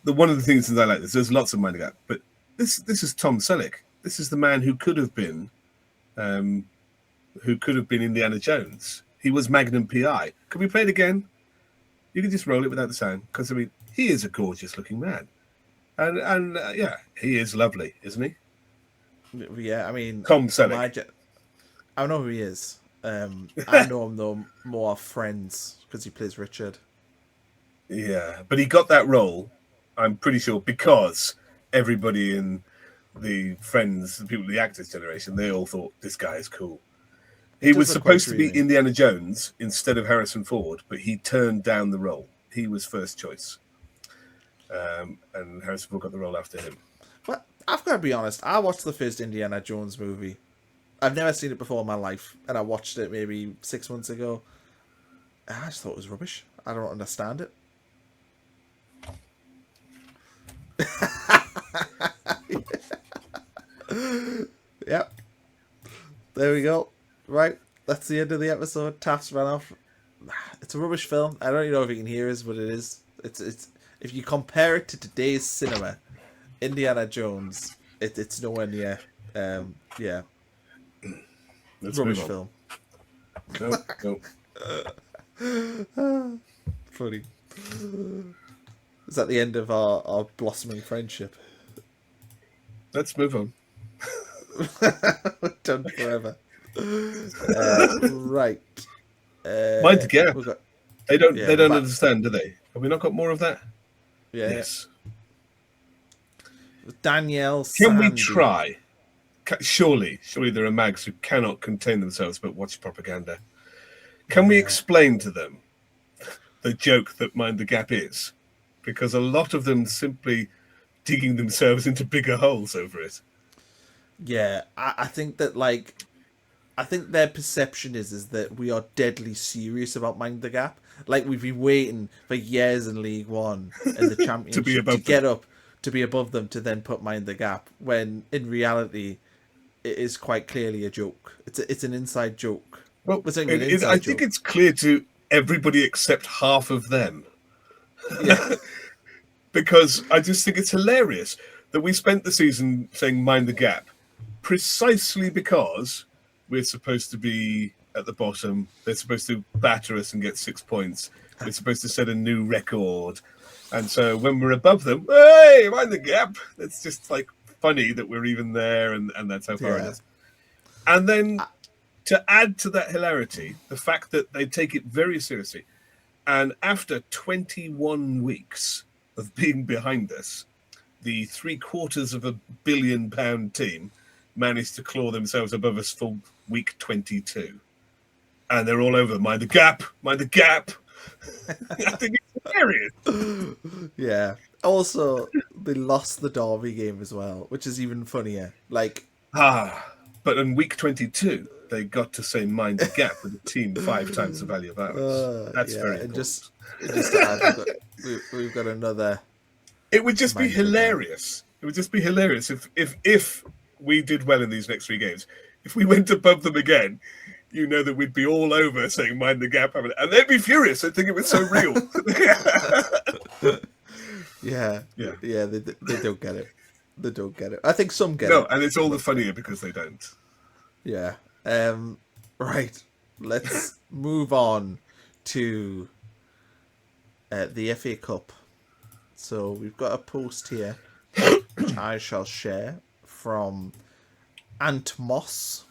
one of the things that I like this, there's lots of Mind the Gap. But this is Tom Selleck. This is the man who could have been Indiana Jones. He was Magnum PI. Can we play it again? You can just roll it without the sound, because I mean, he is a gorgeous-looking man. And yeah, he is lovely, isn't he? Yeah, I mean, Tom Selleck. I know who he is. I know him though more Friends because he plays Richard. Yeah, but he got that role, I'm pretty sure, because everybody in the Friends, the people, the Actors generation, they all thought this guy is cool. He was supposed to be Indiana Jones instead of Harrison Ford, but he turned down the role. He was first choice, and Harrison Ford got the role after him. But I've got to be honest. I watched the first Indiana Jones movie. I've never seen it before in my life, and I watched it maybe 6 months ago. I just thought it was rubbish. I don't understand it. Yep. There we go. Right. That's the end of the episode. Taft's ran off. It's a rubbish film. I don't even know if you can hear us, but it is. It's if you compare it to today's cinema, Indiana Jones, it's nowhere near. Yeah. Let's Rubbish move film. No. Funny. Is that the end of our blossoming friendship? Let's move on. Done forever. Right. Mind the gap. We've got, They don't yeah, understand, do they? Have we not got more of that? yeah. Yes. Danielle Can we Sandy. try? Surely there are mags who cannot contain themselves but watch propaganda. Can we explain to them the joke that Mind the Gap is? Because a lot of them simply digging themselves into bigger holes over it. Yeah, I think that I think their perception is that we are deadly serious about Mind the Gap. Like we've been waiting for years in League One and the Championship to get up to be above them to then put Mind the Gap. When in reality, it is quite clearly a joke. It's an inside joke. Well, I think it's clear to everybody except half of them. Yeah. Because I just think it's hilarious that we spent the season saying Mind the Gap precisely because we're supposed to be at the bottom. They're supposed to batter us and get 6 points. We're supposed to set a new record. And so when we're above them, hey, Mind the Gap. It's just like funny that we're even there and that's how far it is. And then to add to that hilarity, the fact that they take it very seriously. And after 21 weeks of being behind us, the £750 million team managed to claw themselves above us for week 22. And they're all over, Mind the Gap, Mind the Gap. I think it's hilarious. Yeah. Also, they lost the Derby game as well, which is even funnier. Like, but in week 22, they got to say Mind the Gap with a team 5 times the value of ours. That's very important. And just to add, we've got another. It would just be hilarious. It would just be hilarious if we did well in these next 3 games. If we went above them again, you know that we'd be all over saying Mind the Gap, and they'd be furious. They'd think it was so real. Yeah. They don't get it. They don't get it. I think some get it. No, and it's all the funnier because they don't. Yeah. Right. Let's move on to the FA Cup. So we've got a post here, which I shall share from Anthems.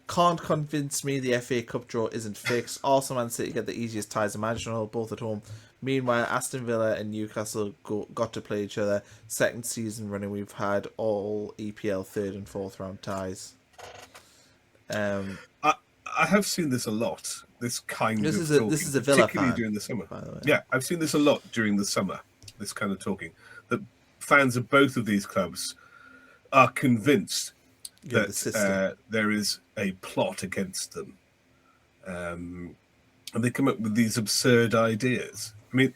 Can't convince me the FA Cup draw isn't fixed. Arsenal and City get the easiest ties imaginable, both at home. Meanwhile, Aston Villa and Newcastle got to play each other. Second season running, we've had all EPL 3rd and 4th round ties. I have seen this a lot. This is a Villa particularly fan, during the summer. by the way. Yeah, I've seen this a lot during the summer. This kind of talking, that fans of both of these clubs are convinced that there is a plot against them, and they come up with these absurd ideas. I mean,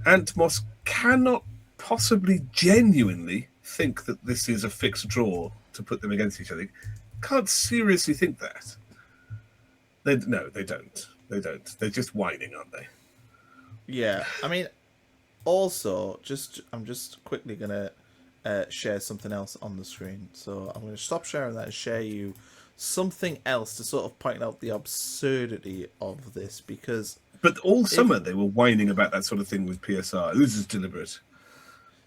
Antmos cannot possibly genuinely think that this is a fixed draw to put them against each other. Can't seriously think that. They don't. They're just whining, aren't they? Yeah, I mean, also, I'm just quickly gonna share something else on the screen. So I'm gonna stop sharing that and share you something else to sort of point out the absurdity of this, because. But all summer they were whining about that sort of thing with PSR. This is deliberate.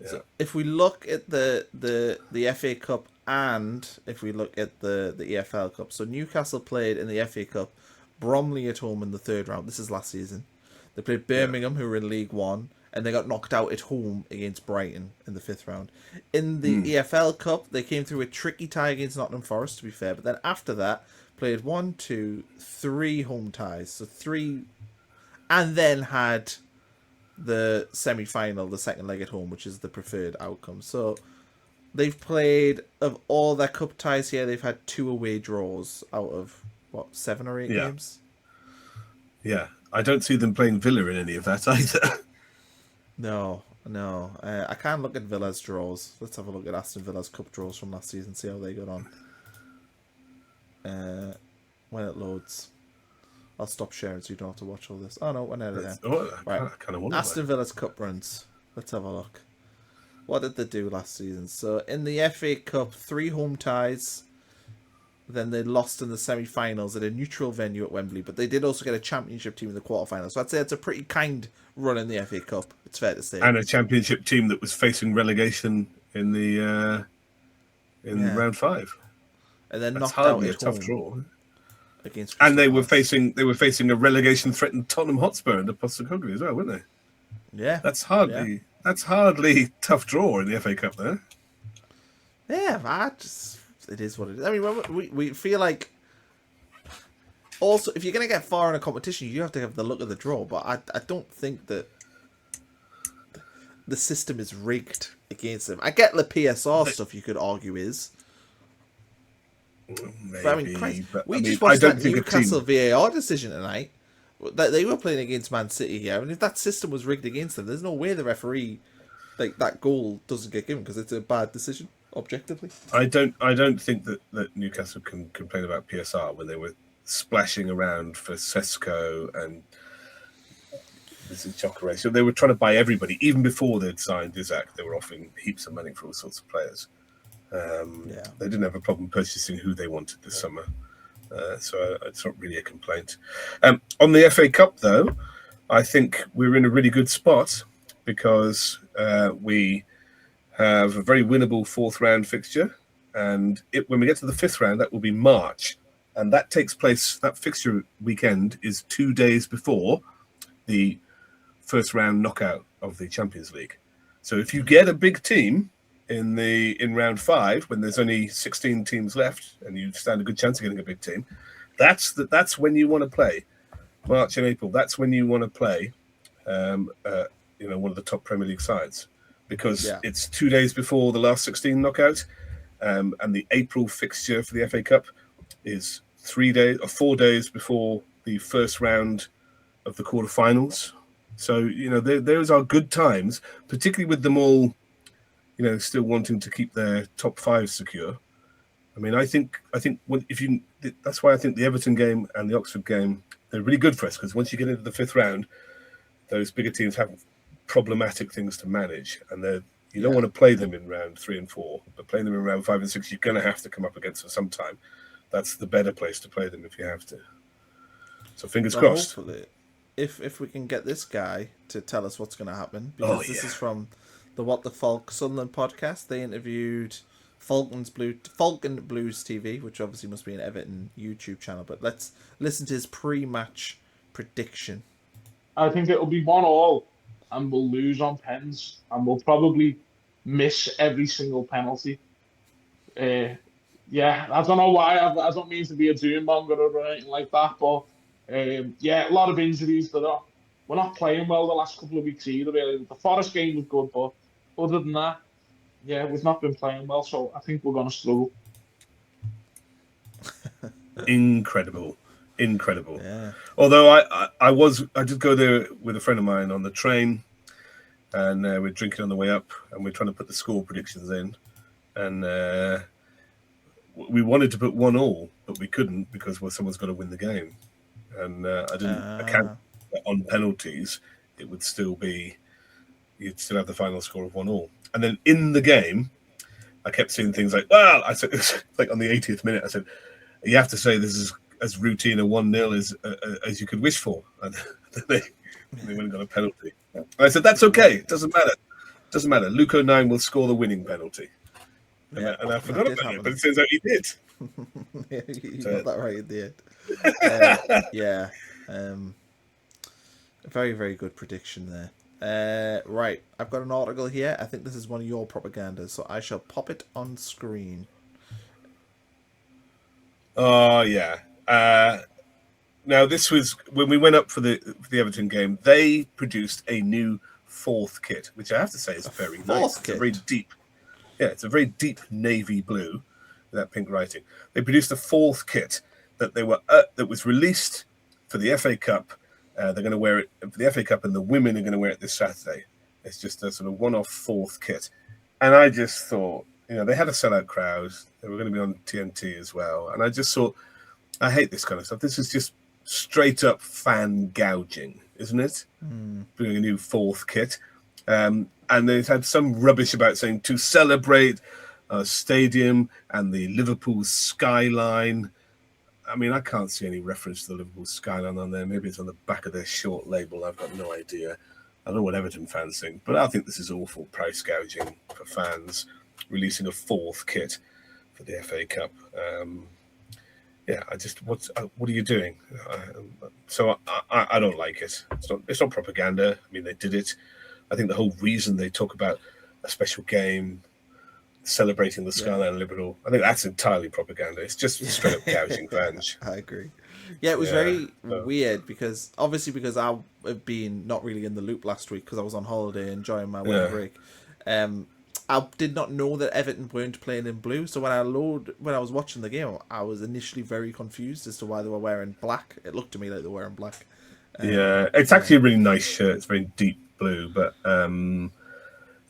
So if we look at the FA Cup and if we look at the EFL Cup, so Newcastle played in the FA Cup, Bromley at home in the third round. This is last season. They played Birmingham, who were in League One, and they got knocked out at home against Brighton in the fifth round. In the EFL Cup, they came through a tricky tie against Nottingham Forest, to be fair, but then after that, played 1, 2, 3 home ties. So 3, and then had the semi-final, the second leg at home, which is the preferred outcome. So they've played, of all their cup ties here, they've had 2 away draws out of, 7 or 8 games? Yeah. I don't see them playing Villa in any of that either. No. I can't look at Villa's draws. Let's have a look at Aston Villa's cup draws from last season, see how they got on. When it loads. I'll stop sharing so you don't have to watch all this. Oh no, we're nearly there. Right. I kind of wonder Aston Villa's cup runs. Let's have a look. What did they do last season? So in the FA Cup, 3 home ties. Then they lost in the semi-finals at a neutral venue at Wembley, but they did also get a championship team in the quarterfinals. So I'd say it's a pretty kind run in the FA Cup. It's fair to say. And a championship team that was facing relegation in the round 5. And then That's knocked out hardly a at tough home draw. against. And they Crystal were facing a relegation threatened Tottenham Hotspur under Postecoglou as well, weren't they? Yeah. That's hardly tough draw in the FA Cup there. Yeah, it is what it is. I mean, we feel like also if you're going to get far in a competition, you have to have the look of the draw. But I don't think that the system is rigged against them. I get the PSR stuff you could argue is. Maybe, But I mean, Christ, we just I watched don't that think Newcastle VAR decision tonight. That they were playing against Man City here, and if that system was rigged against them, there's no way the referee, like that goal, doesn't get given because it's a bad decision objectively. I don't think that Newcastle can complain about PSR when they were splashing around for Sesko and this is Chocolate. So they were trying to buy everybody even before they'd signed Isaac. They were offering heaps of money for all sorts of players. They didn't have a problem purchasing who they wanted this summer, so it's not really a complaint. On the FA Cup, though, I think we're in a really good spot because we have a very winnable 4th round fixture, and when we get to the 5th round, that will be March, and that takes place. That fixture weekend is 2 days before the first round knockout of the Champions League. So if you get a big team in round 5, when there's only 16 teams left, and you stand a good chance of getting a big team, that's when you want to play. March and April. That's when you want to play. One of the top Premier League sides, because it's 2 days before the last 16 knockout, and the April fixture for the FA Cup is 4 days before the first round of the quarterfinals. So those are good times, particularly with them all, still wanting to keep their top 5 secure. I mean, I think that's why I think the Everton game and the Oxford game, they're really good for us, because once you get into the 5th round, those bigger teams have problematic things to manage, and you don't want to play them in round 3 and 4, but playing them in round 5 and 6, you're going to have to come up against them sometime. That's the better place to play them if you have to. So fingers crossed. Hopefully, if we can get this guy to tell us what's going to happen, because this is from the What the Falk Sunderland podcast. They interviewed Falcon Blues TV, which obviously must be an Everton YouTube channel. But let's listen to his pre-match prediction. I think it'll be 1-1, and we'll lose on pens, and we'll probably miss every single penalty. I don't know why. I don't mean to be a doom monger or anything like that, but a lot of injuries. We're not playing well the last couple of weeks either. Really, the Forest game was good, but other than that, we've not been playing well. So I think we're going to struggle. Incredible. Yeah. Although I did go there with a friend of mine on the train, and we're drinking on the way up, and we're trying to put the score predictions in, and we wanted to put 1-1, but we couldn't because someone's got to win the game, and I didn't account that on penalties. It would still be, you'd still have the final score of 1-1, and then in the game, I kept seeing things like, well, I said like on the 80th minute, I said, you have to say this is as routine a 1-0 as you could wish for, and they went and got a penalty. And I said, that's okay, it doesn't matter. Doesn't matter. Luco 9 will score the winning penalty. Yeah, And I forgot did about happen. it, but it turns out he did. You So- got that right at the end. Yeah. Very, very good prediction there. Right, I've got an article here. I think this is one of your propagandas, so I shall pop it on screen. Oh, yeah. Now, this was when we went up for the Everton game. They produced a new fourth kit, which I have to say is very nice. It's a very deep, it's a very deep navy blue with that pink writing. They produced a fourth kit that that was released for the FA Cup. They're going to wear it for the FA Cup, and the women are going to wear it this Saturday. It's just a sort of one-off fourth kit, and I just thought, they had a sellout crowd. They were going to be on TNT as well, and I just thought, I hate this kind of stuff. This is just straight up fan gouging, isn't it? Doing a new fourth kit. And they've had some rubbish about saying to celebrate a stadium and the Liverpool skyline. I mean, I can't see any reference to the Liverpool skyline on there. Maybe it's on the back of their short label. I've got no idea. I don't know what Everton fans think, but I think this is awful price gouging for fans, releasing a fourth kit for the FA Cup. What are you doing? So I don't like it. It's not propaganda. I mean, they did it. I think the whole reason they talk about a special game, celebrating the skyline and Liverpool, I think that's entirely propaganda. It's just straight up gouging fans. I agree. Yeah, it was very weird because I've been not really in the loop last week because I was on holiday enjoying my winter break. I did not know that Everton weren't playing in blue, so when I was watching the game, I was initially very confused as to why they were wearing black. It looked to me like they were wearing black. It's actually a really nice shirt. It's very deep blue, but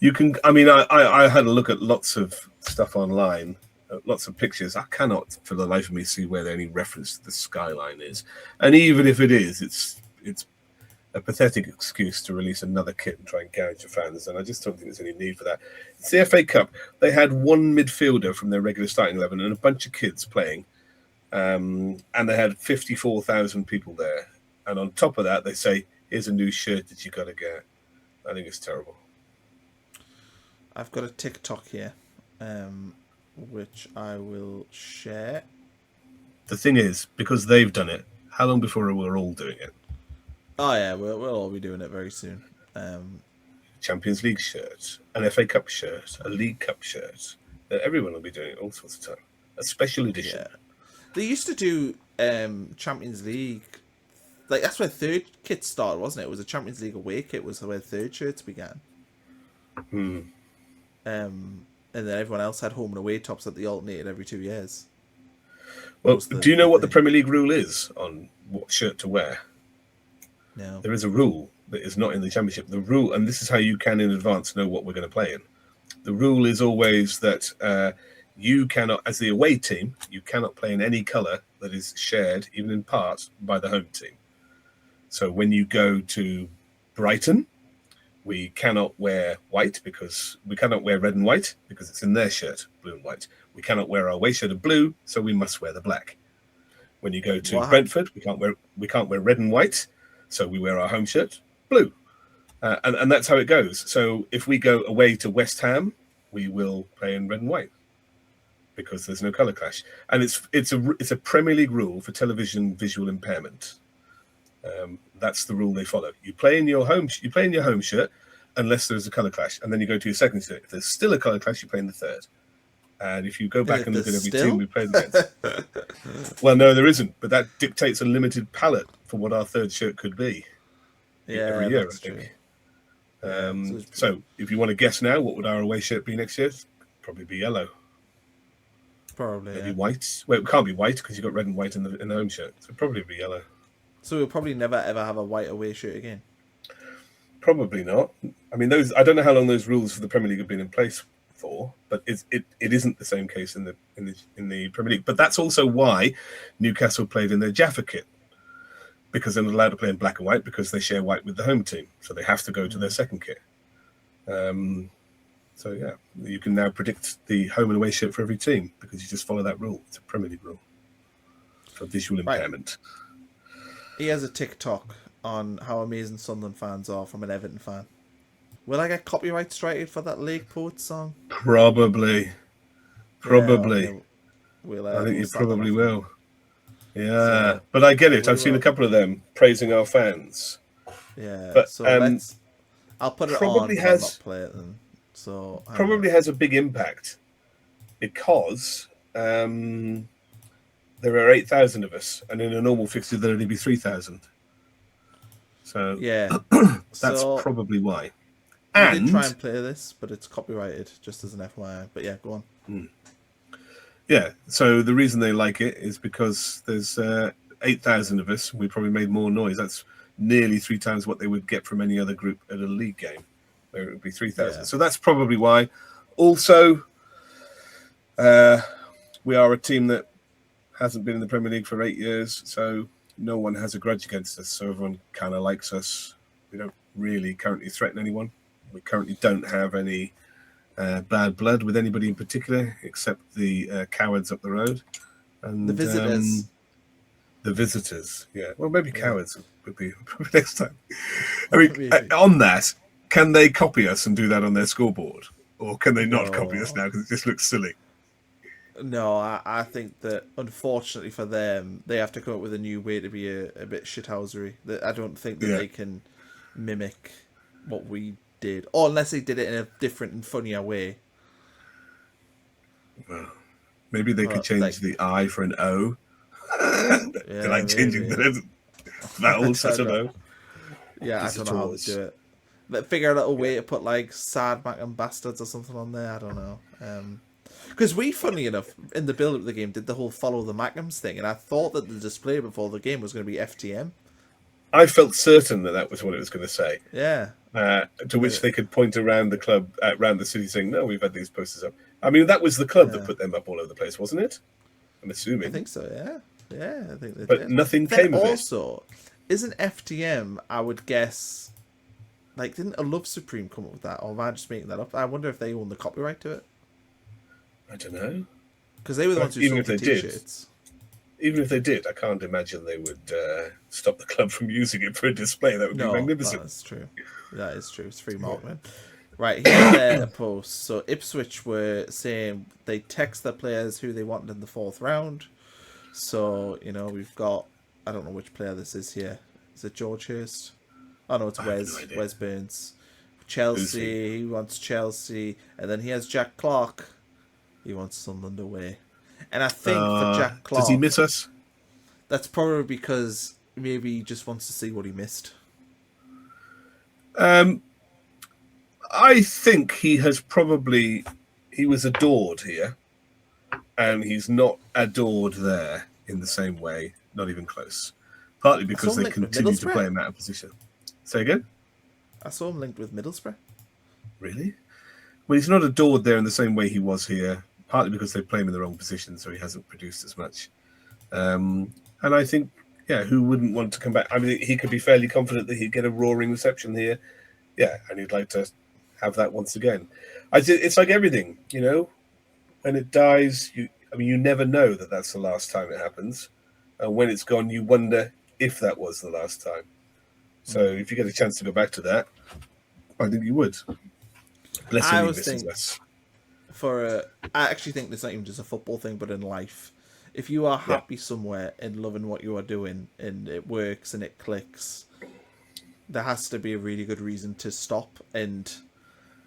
you can. I mean, I had a look at lots of stuff online, lots of pictures. I cannot, for the life of me, see where any reference to the skyline is, and even if it is, it's a pathetic excuse to release another kit and try and gouge your fans, and I just don't think there's any need for that. It's the FA Cup. They had one midfielder from their regular starting 11 and a bunch of kids playing, and they had 54,000 people there. And on top of that, they say, here's a new shirt that you got to get. I think it's terrible. I've got a TikTok here, which I will share. The thing is, because they've done it, how long before we're all doing it? Oh yeah, we'll all be doing it very soon. Champions League shirt, an FA Cup shirt, a League Cup shirt. Everyone will be doing it all sorts of time. A special edition. Yeah. They used to do Champions League. Like that's where third kit started, wasn't it? It was a Champions League away kit was where third shirts began. And then everyone else had home and away tops that they alternated every 2 years. Well, do you know what the Premier League rule is on what shirt to wear? No. There is a rule that is not in the Championship. The rule, and this is how you can in advance know what we're going to play in. The rule is always that you cannot, as the away team, you cannot play in any colour that is shared, even in part, by the home team. So when you go to Brighton, we cannot wear white because we cannot wear red and white because it's in their shirt, blue and white. We cannot wear our away shirt of blue, so we must wear the black. When you go to Brentford, we can't wear red and white, so we wear our home shirt blue, and that's how it goes. So if we go away to West Ham, we will play in red and white because there's no colour clash, and it's a Premier League rule for television visual impairment. That's the rule they follow. You play in your home shirt unless there's a colour clash, and then you go to your second shirt. If there's still a colour clash, you play in the third. And if you go back and look at every team we played against, well, no, there isn't. But that dictates a limited palette for what our third shirt could be. Every year, I think. So, if you want to guess now, what would our away shirt be next year? Probably be yellow. Probably. Maybe white. Well, it can't be white because you've got red and white in the home shirt. So probably be yellow. So we'll probably never ever have a white away shirt again. Probably not. I mean, I don't know how long those rules for the Premier League have been in place for, but it isn't the same case in the Premier League. But that's also why Newcastle played in their Jaffa kit, because they're not allowed to play in black and white because they share white with the home team, so they have to go to their second kit. So yeah, you can now predict the home and away shirt for every team because you just follow that rule. It's a Premier League rule for visual impairment. He has a TikTok on how amazing Sunderland fans are from an Everton fan. Will I get copyright striked for that Lake Poets song? Probably. Probably. Yeah, okay. I think We'll you start that probably off then. will. Yeah. So But I get it. we I've seen a will. couple of them praising our fans. Yeah. But So let's. I'll put it on, probably but I'll not has play it then. So hang on. probably has a big impact because there are 8,000 of us, and in a normal fixture there'd only be 3,000. So Yeah. that's So probably why. we did try And and play this, but it's copyrighted, just as an FYI. But yeah, go on. yeah, so the reason they like it is because there's 8,000 of us. We probably made more noise. That's nearly 3 times what they would get from any other group at a league game, where it would be 3,000. Yeah. So that's probably why. Also, we are a team that hasn't been in the Premier League for 8 years, so no one has a grudge against us. So everyone kind of likes us. We don't really currently threaten anyone. We currently don't have any bad blood with anybody in particular, except the cowards up the road and The visitors. The visitors, yeah. Well, maybe Yeah. cowards would be probably next time. I mean, Maybe. on that, can they copy us and do that on their scoreboard, or can they not No. copy us now because it just looks silly? No, I think that unfortunately for them, they have to come up with a new way to be a bit shithousery. That I don't think that Yeah. they can mimic what we did, or unless they did it in a different and funnier way. Well, maybe they could But, change like- the I for an O. Yeah, They're like changing maybe. the vowels. I don't know. Yeah, I don't know how to Visitors. do it. But figure out a little way to put like sad Mac and bastards or something on there. I don't know. Because we, funnily enough, in the build up of the game, did the whole follow the Macams thing, and I thought that the display before the game was going to be FTM. I felt certain that that was what it was going to say. Yeah. To which they could point around the club, around the city, saying, "No, we've had these posters up." I mean, that was the club that put them up all over the place, wasn't it? I'm assuming. I think so, yeah. Yeah, I think they But did. nothing Then came of it. also, isn't FTM, I would guess, like, didn't a Love Supreme come up with that? Or am I just making that up? I wonder if they own the copyright to it. I don't know. Because they were the But ones who even sold if the they did, t-shirts. Even if they did, I can't imagine they would stop the club from using it for a display. That would be No, magnificent. that's true. That is true. It's free marketing. Right, here's their post. So Ipswich were saying they text their players who they wanted in the 4th round. So, you know, we've got, I don't know which player this is here. Is it George Hurst? Oh no, it's I have no idea. Wes Burns. Who's Chelsea, he wants Chelsea. And then he has Jack Clark. He wants Sunderland away. And I think for Jack Clark, Does he miss us? that's probably because maybe he just wants to see what he missed. I think he was adored here, and he's not adored there in the same way, not even close. Partly because saw him they linked with continue to Middlesbrough. play in that position. Say again? I saw him linked with Middlesbrough. Really? Well, he's not adored there in the same way he was here, partly because they play him in the wrong position, so he hasn't produced as much. And I think, yeah, who wouldn't want to come back? I mean, he could be fairly confident that he'd get a roaring reception here. Yeah, and he'd like to have that once again. It's like everything, you know? When it dies, you never know that that's the last time it happens. And when it's gone, you wonder if that was the last time. So if you get a chance to go back to that, I think you would. Bless I him, he always misses think us. I actually think it's not even just a football thing, but in life. If you are happy somewhere and loving what you are doing and it works and it clicks, there has to be a really good reason to stop. And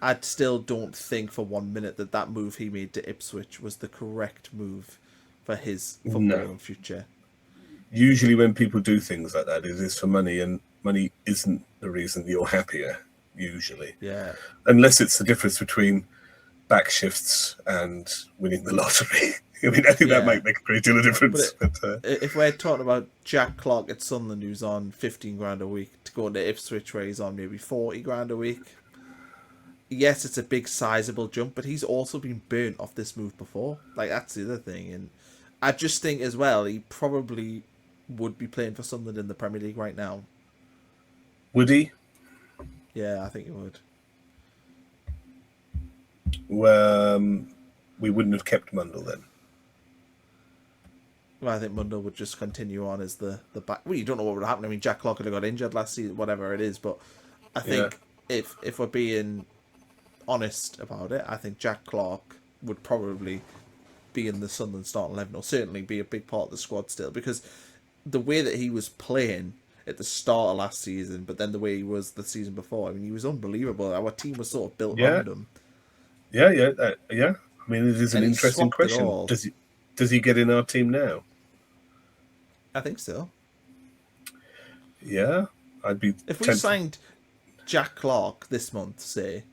I still don't think for 1 minute that move he made to Ipswich was the correct move for his football future. Usually when people do things like that, it is for money, and money isn't the reason you're happier, usually. Yeah. Unless it's the difference between back shifts and winning the lottery. I mean, I think that might make a great deal of difference. But, if we're talking about Jack Clark at Sunderland, who's on 15 grand a week, to go into Ipswich where he's on maybe 40 grand a week, yes, it's a big sizable jump, but he's also been burnt off this move before. Like, that's the other thing. And I just think as well, he probably would be playing for Sunderland in the Premier League right now. would he? Yeah, I think he would. We wouldn't have kept Mundell then. Well, I think Mundell would just continue on as the back. Well, you don't know what would happen. I mean, Jack Clark could have got injured last season, whatever it is. But I think if we're being honest about it, I think Jack Clark would probably be in the Sunderland starting 11, or certainly be a big part of the squad still, because the way that he was playing at the start of last season, but then the way he was the season before, I mean, he was unbelievable. Our team was sort of built Yeah. around him. Yeah. I mean, it is an And he interesting swapped it question. all. Does he get in our team now? I think so. Yeah, I'd be. If we tempted. signed Jack Clark this month, say,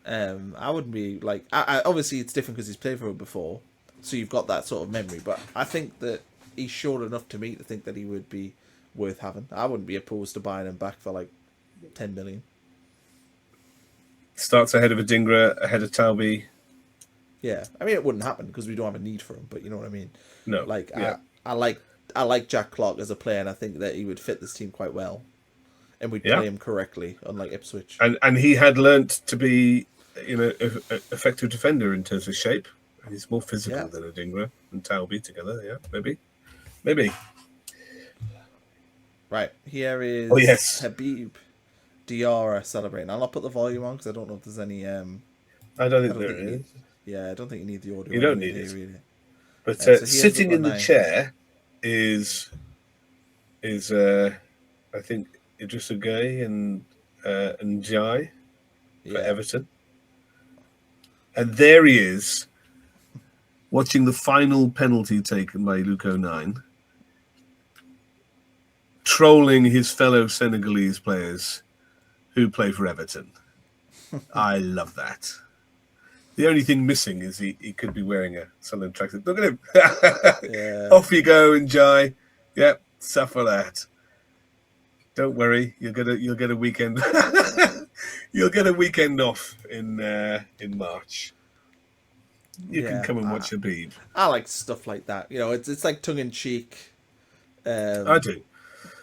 I wouldn't be like. I obviously it's different because he's played for it before, so you've got that sort of memory. But I think that he's short enough to me to think that he would be worth having. I wouldn't be opposed to buying him back for like 10 million. Starts ahead of Adingra, ahead of Talby. Yeah, I mean it wouldn't happen because we don't have a need for him. But you know what I mean. No, Like yeah. I like Jack Clark as a player, and I think that he would fit this team quite well, and we'd Yeah. play him correctly, unlike Ipswich. And he had learnt to be, a effective defender in terms of shape. He's more physical Yeah. than Adingra and Talby together. Yeah, maybe. Right, here is Oh, yes. Habib Diarra celebrating. I'll not put the volume on because I don't know if there's any. I don't think I don't there think you is. need- Yeah, I don't think you need the audio. You don't anyway, need it. really. But So here's sitting the in the nine. chair is I think Idrissa Gueye and Jai for Yeah. Everton. And there he is, watching the final penalty taken by Luco 9, trolling his fellow Senegalese players who play for Everton. I love that. The only thing missing is he could be wearing a Sunderland tracksuit. Look at him. Yeah. Off you go, and Jai. Yep, suffer that. Don't worry, you'll get a weekend. You'll get a weekend off in March. You can Yeah, come and watch Habib. I like stuff like that. You know, it's like tongue in cheek. I do.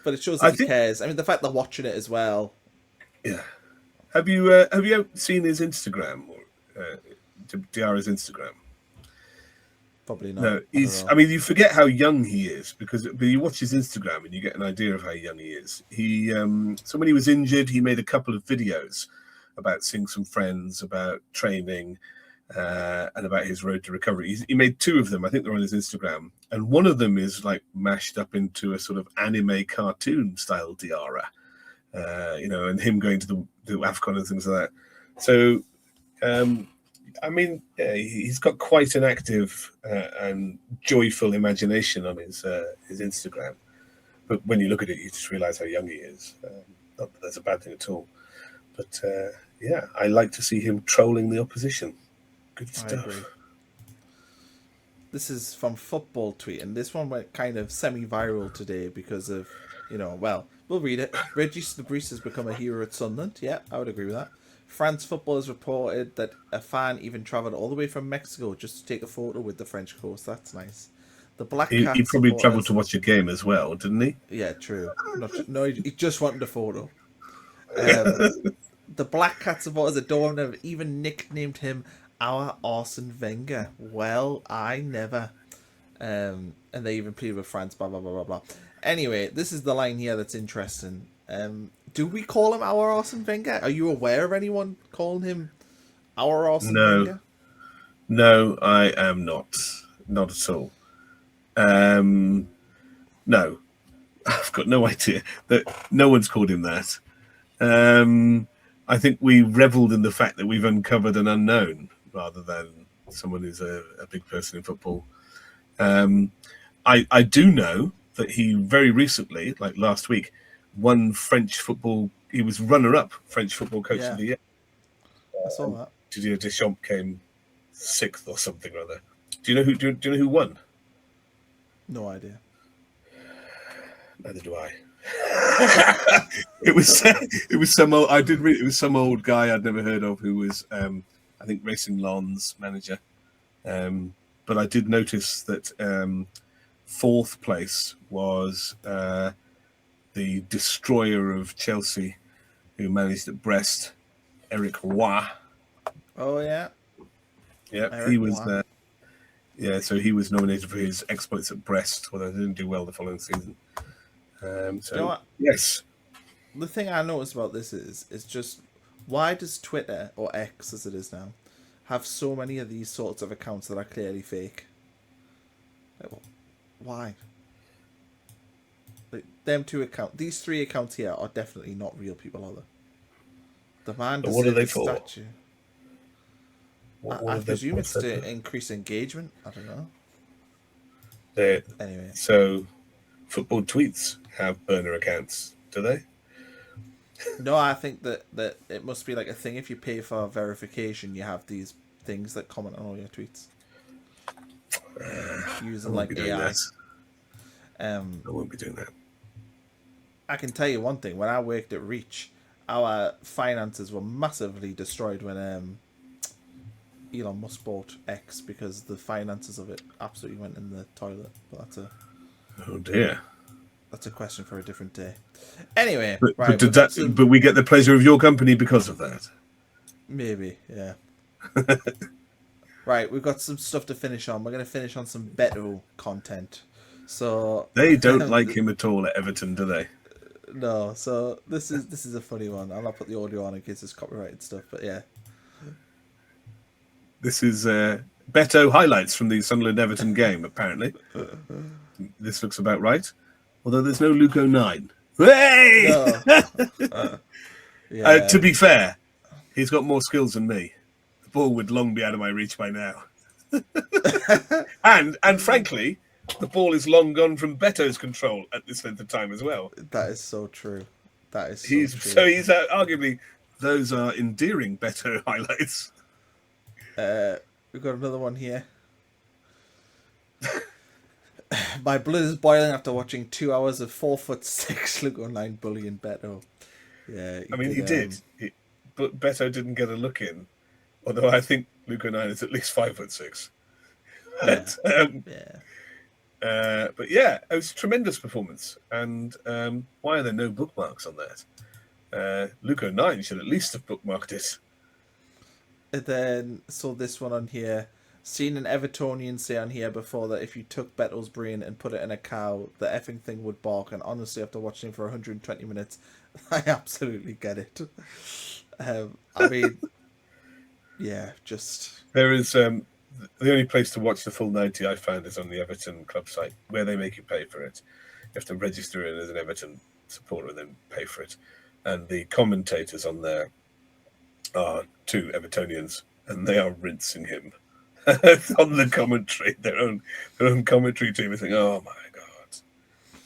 But it shows I that he think- cares. I mean, the fact they're watching it as well. Yeah. Have you seen his Instagram or Diarra's Instagram? Probably not. No, don't know. I mean, you forget how young he is but you watch his Instagram and you get an idea of how young he is. He so when he was injured, he made a couple of videos about seeing some friends, about training, and about his road to recovery. He made two of them. I think they're on his Instagram, and one of them is like mashed up into a sort of anime cartoon style Diarra, and him going to the AFCON and things like that. So. I mean, yeah, he's got quite an active and joyful imagination on his Instagram. But when you look at it, you just realise how young he is. Not that that's a bad thing at all. But yeah, I like to see him trolling the opposition. Good I stuff. agree. This is from Football Tweet, and this one went kind of semi-viral today because of, we'll read it. Regis Lebris has become a hero at Sunderland. Yeah, I would agree with that. France Football has reported that a fan even travelled all the way from Mexico just to take a photo with the French coast. That's nice. The Black He Cat probably supporters- travelled to watch a game as well, didn't he? Yeah, true. No, he just wanted a photo. The Black Cat supporters adore him, have even nicknamed him our Arsene Wenger. Well, I never. And they even pleaded with France, blah, blah, blah, blah, blah. Anyway, this is the line here that's interesting. Do we call him our Arsene Wenger? Are you aware of anyone calling him our Arsene Wenger? No, I am not. Not at all. No, I've got no idea. That no one's called him that. I think we revelled in the fact that we've uncovered an unknown rather than someone who's a big person in football. I do know that he very recently, like last week, won French football. He was runner-up French football coach of the year. I saw that. Didier Deschamps came 6th or something or other. Do you know who? Do you know who won? No idea. Neither do I. It was some old. I did read. It was some old guy I'd never heard of who was, I think, Racing Lens manager. But I did notice that 4th place was the destroyer of Chelsea, who managed at Brest, Eric Roy. Oh, yeah. Yeah, Eric he was. Roy. So he was nominated for his exploits at Brest, although they didn't do well the following season. So You know what? yes, The thing I noticed about this is just Why does Twitter, or X as it is now, have so many of these sorts of accounts that are clearly fake? Like, why? Like, these 3 accounts here are definitely not real people, are they? The man But what are they deserves a for? statue. What I have they- presume what's it's that to for? increase engagement. I don't know. Anyway, So, football tweets have burner accounts, do they? no, I think that it must be like a thing. If you pay for verification, you have these things that comment on all your tweets. I Using won't like be doing AI. that. I won't be doing that. I can tell you one thing. When I worked at Reach, our finances were massively destroyed when Elon Musk bought X, because the finances of it absolutely went in the toilet. But Oh dear. that's a question for a different day. Anyway, But, right, did that, but we get the pleasure of your company because of that. maybe, yeah. Right, we've got some stuff to finish on. We're going to finish on some Beto content. So They don't like him at all at Everton, do they? no. So this is a funny one. I'll not put the audio on in case it's copyrighted stuff. But yeah, This is Beto highlights from the Sunderland Everton game, apparently. This looks about right. Although there's no Luke 09. Hey! no. Yeah. To be fair, he's got more skills than me. The ball would long be out of my reach by now. and frankly, the ball is long gone from Beto's control at this length of time as well. That is so true. That is so He's true. Arguably, those are endearing Beto highlights. We've got another one here. My blood is boiling after watching 2 hours of 4'6" Luke 09 bullying Beto. Yeah, He did. But Beto didn't get a look in. Although I think Luke 09 is at least 5'6". Yeah. But yeah, it was a tremendous performance. And why are there no bookmarks on that? Luke 09 should at least have bookmarked it. And then saw this one on here. Seen an Evertonian say on here before that if you took Beto's brain and put it in a cow, the effing thing would bark. And honestly, after watching for 120 minutes, I absolutely get it. I mean, yeah, just... There is the only place to watch the full 90 I found is on the Everton club site, where they make you pay for it. You have to register in as an Everton supporter and then pay for it. And the commentators on there are 2 Evertonians, and they are rinsing him on the commentary. Their own commentary team is saying, "Oh my god,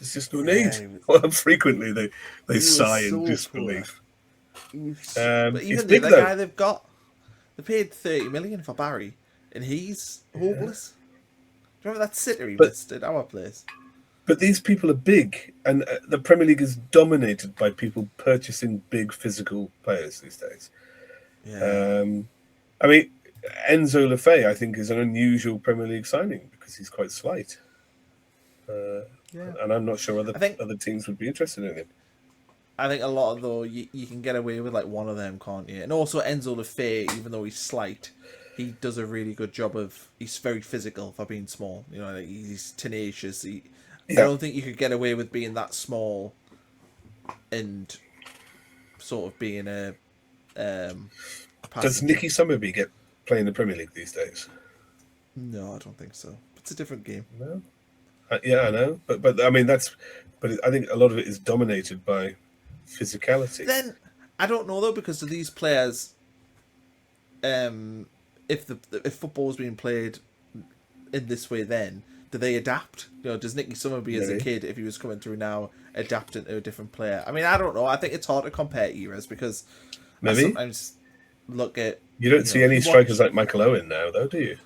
there's just no need." Yeah, Well, frequently they was sigh so in disbelief. But It's even big the though. guy they've got, they paid 30 million for Barry, and he's hopeless. Do you remember that sitter he missed at our place? But these people are big, and the Premier League is dominated by people purchasing big physical players these days. Yeah. I mean, Enzo Lefebvre, I think, is an unusual Premier League signing because he's quite slight. Yeah. And I'm not sure I think- other teams would be interested in him. I think a lot of though you can get away with like one of them, can't you? And also Enzo Lefebvre, even though he's slight, he does a really good job of. He's very physical for being small. You know, like, he's tenacious. I don't think you could get away with being that small and sort of being a. Does Nicky Summerby play in the Premier League these days? No, I don't think so. It's a different game. No. Yeah, I know, but I mean I think a lot of it is dominated by physicality. Then I don't know though, because of these players, if football was being played in this way, then do they adapt? You know, does Nicky Summerby as a Maybe. kid, if he was coming through now, adapt into a different player? I mean, I don't know. I think it's hard to compare eras because I Maybe. sometimes look at You don't see any strikers like Michael Owen now, though, do you?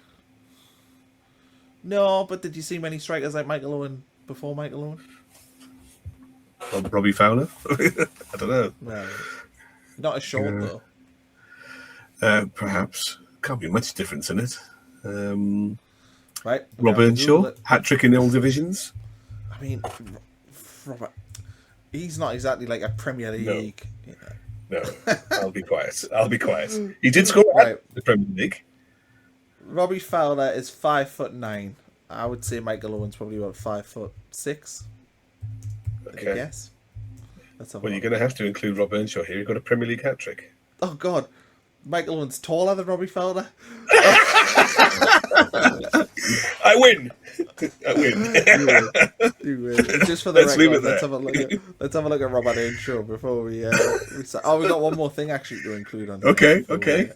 No, but did you see many strikers like Michael Owen before Michael Owen? Or Robbie Fowler? I don't know. No, not as short though. Perhaps. Can't be much difference in it. Right, Rob Earnshaw, hat-trick in all divisions. I mean, Robert, he's not exactly like a Premier League. No, I'll be quiet. He did score Right. at the Premier League. Robbie Fowler is 5'9". I would say Michael Owen's probably about 5'6". I Okay. guess. Let's have a Well, you're look. going to have to include Rob Earnshaw here. He got a Premier League hat-trick. Oh God, Michael Owen's taller than Robbie Fowler. I win. I win. You win. You win. And just for the Let's leave record, it let's there. have a look at Robert Earnshaw before we start. Oh, we got one more thing actually to include on. Okay, before, okay.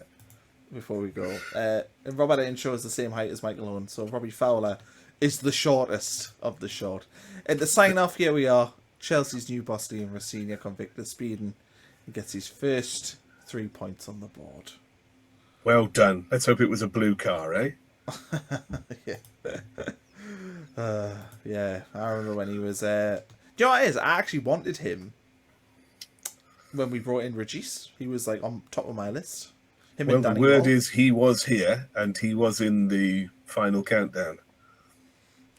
Before we go, and Robert Earnshaw is the same height as Michael Owen, so Robbie Fowler is the shortest of the short. And to sign off, here we are. Chelsea's new boss, Liam Rossini, convicted speeding. He gets his first 3 points on the board. Well done. Let's hope it was a blue car, eh? Yeah. Yeah, I remember when he was. Do you know what it is? I actually wanted him when we brought in Regis. He was like on top of my list. Him Well, and the Danny word Ball. is he was here and he was in the final countdown.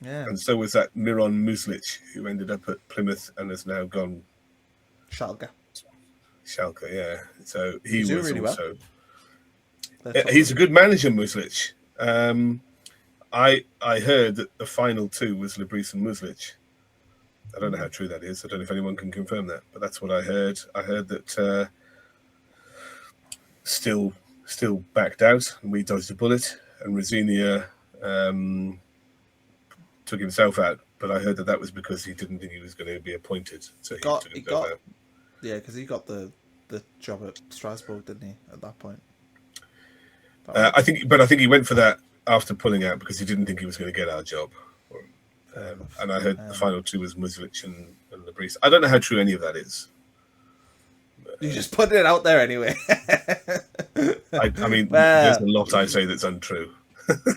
Yeah, And so was that Miron Muslic, who ended up at Plymouth and has now gone Schalke. Schalke, yeah. So he He's doing was really well. also... They're top He's a of- good manager, Muslic. I heard that the final two was Lebris and Muslic. I don't know how true that is. I don't know if anyone can confirm that, but that's what I heard. I heard that still backed out, and we dodged a bullet, and Rosinia took himself out. But I heard that was because he didn't think he was going to be appointed, so he took himself out. Yeah, because he got the job at Strasbourg, didn't he? At that point. I think he went for that after pulling out because he didn't think he was going to get our job. And I heard the final two was Muslic and Lebris. I don't know how true any of that is. You just put it out there anyway. I mean, Well, there's a lot I say that's untrue.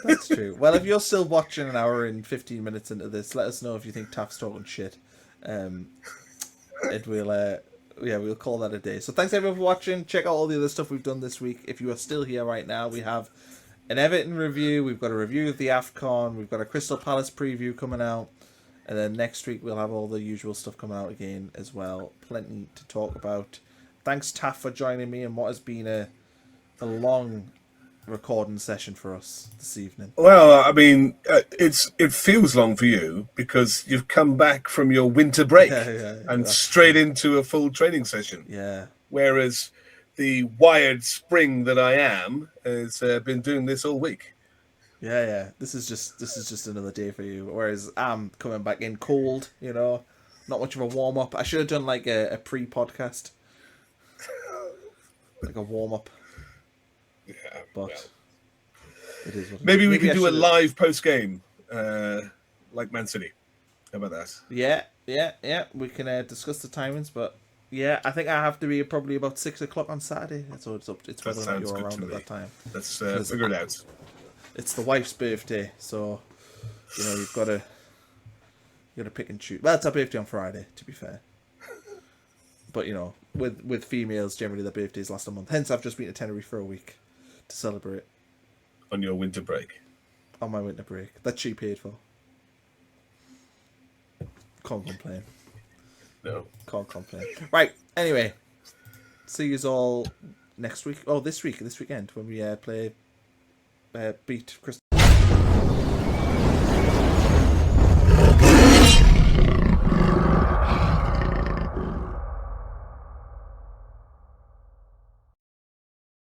that's true. Well, if you're still watching an hour and 15 minutes into this, let us know if you think Taft's talking shit. And we'll call that a day. So thanks everyone for watching. Check out all the other stuff we've done this week. If you are still here right now, we have an Everton review. We've got a review of the AFCON. We've got a Crystal Palace preview coming out. And then next week we'll have all the usual stuff coming out again as well. Plenty to talk about. Thanks, Taff, for joining me in what has been a long recording session for us this evening. Well, I mean, it feels long for you because you've come back from your winter break and straight into a full training session. Yeah. Whereas the wired spring that I am has been doing this all week. Yeah. This is just another day for you. Whereas I'm coming back in cold, not much of a warm up. I should have done like a pre-podcast, like a warm up. Yeah, But well, it is what it maybe is. we can I do a should've- live post game, like Man City. How about that? Yeah. We can discuss the timings, but yeah, I think I have to be probably about 6 o'clock on Saturday. That's all it's up. It's That whether or not sounds you're good around to at me. that time. Let's figure it out. It's the wife's birthday, so you've got to pick and choose. Well, it's her birthday on Friday, to be fair. But with females, generally their birthdays last a month. Hence, I've just been to Tenerife for a week to celebrate On your winter break. on my winter break that she paid for. Can't complain. No. Can't complain. Right. Anyway, see you all next week. Oh, this weekend when we beat Crystal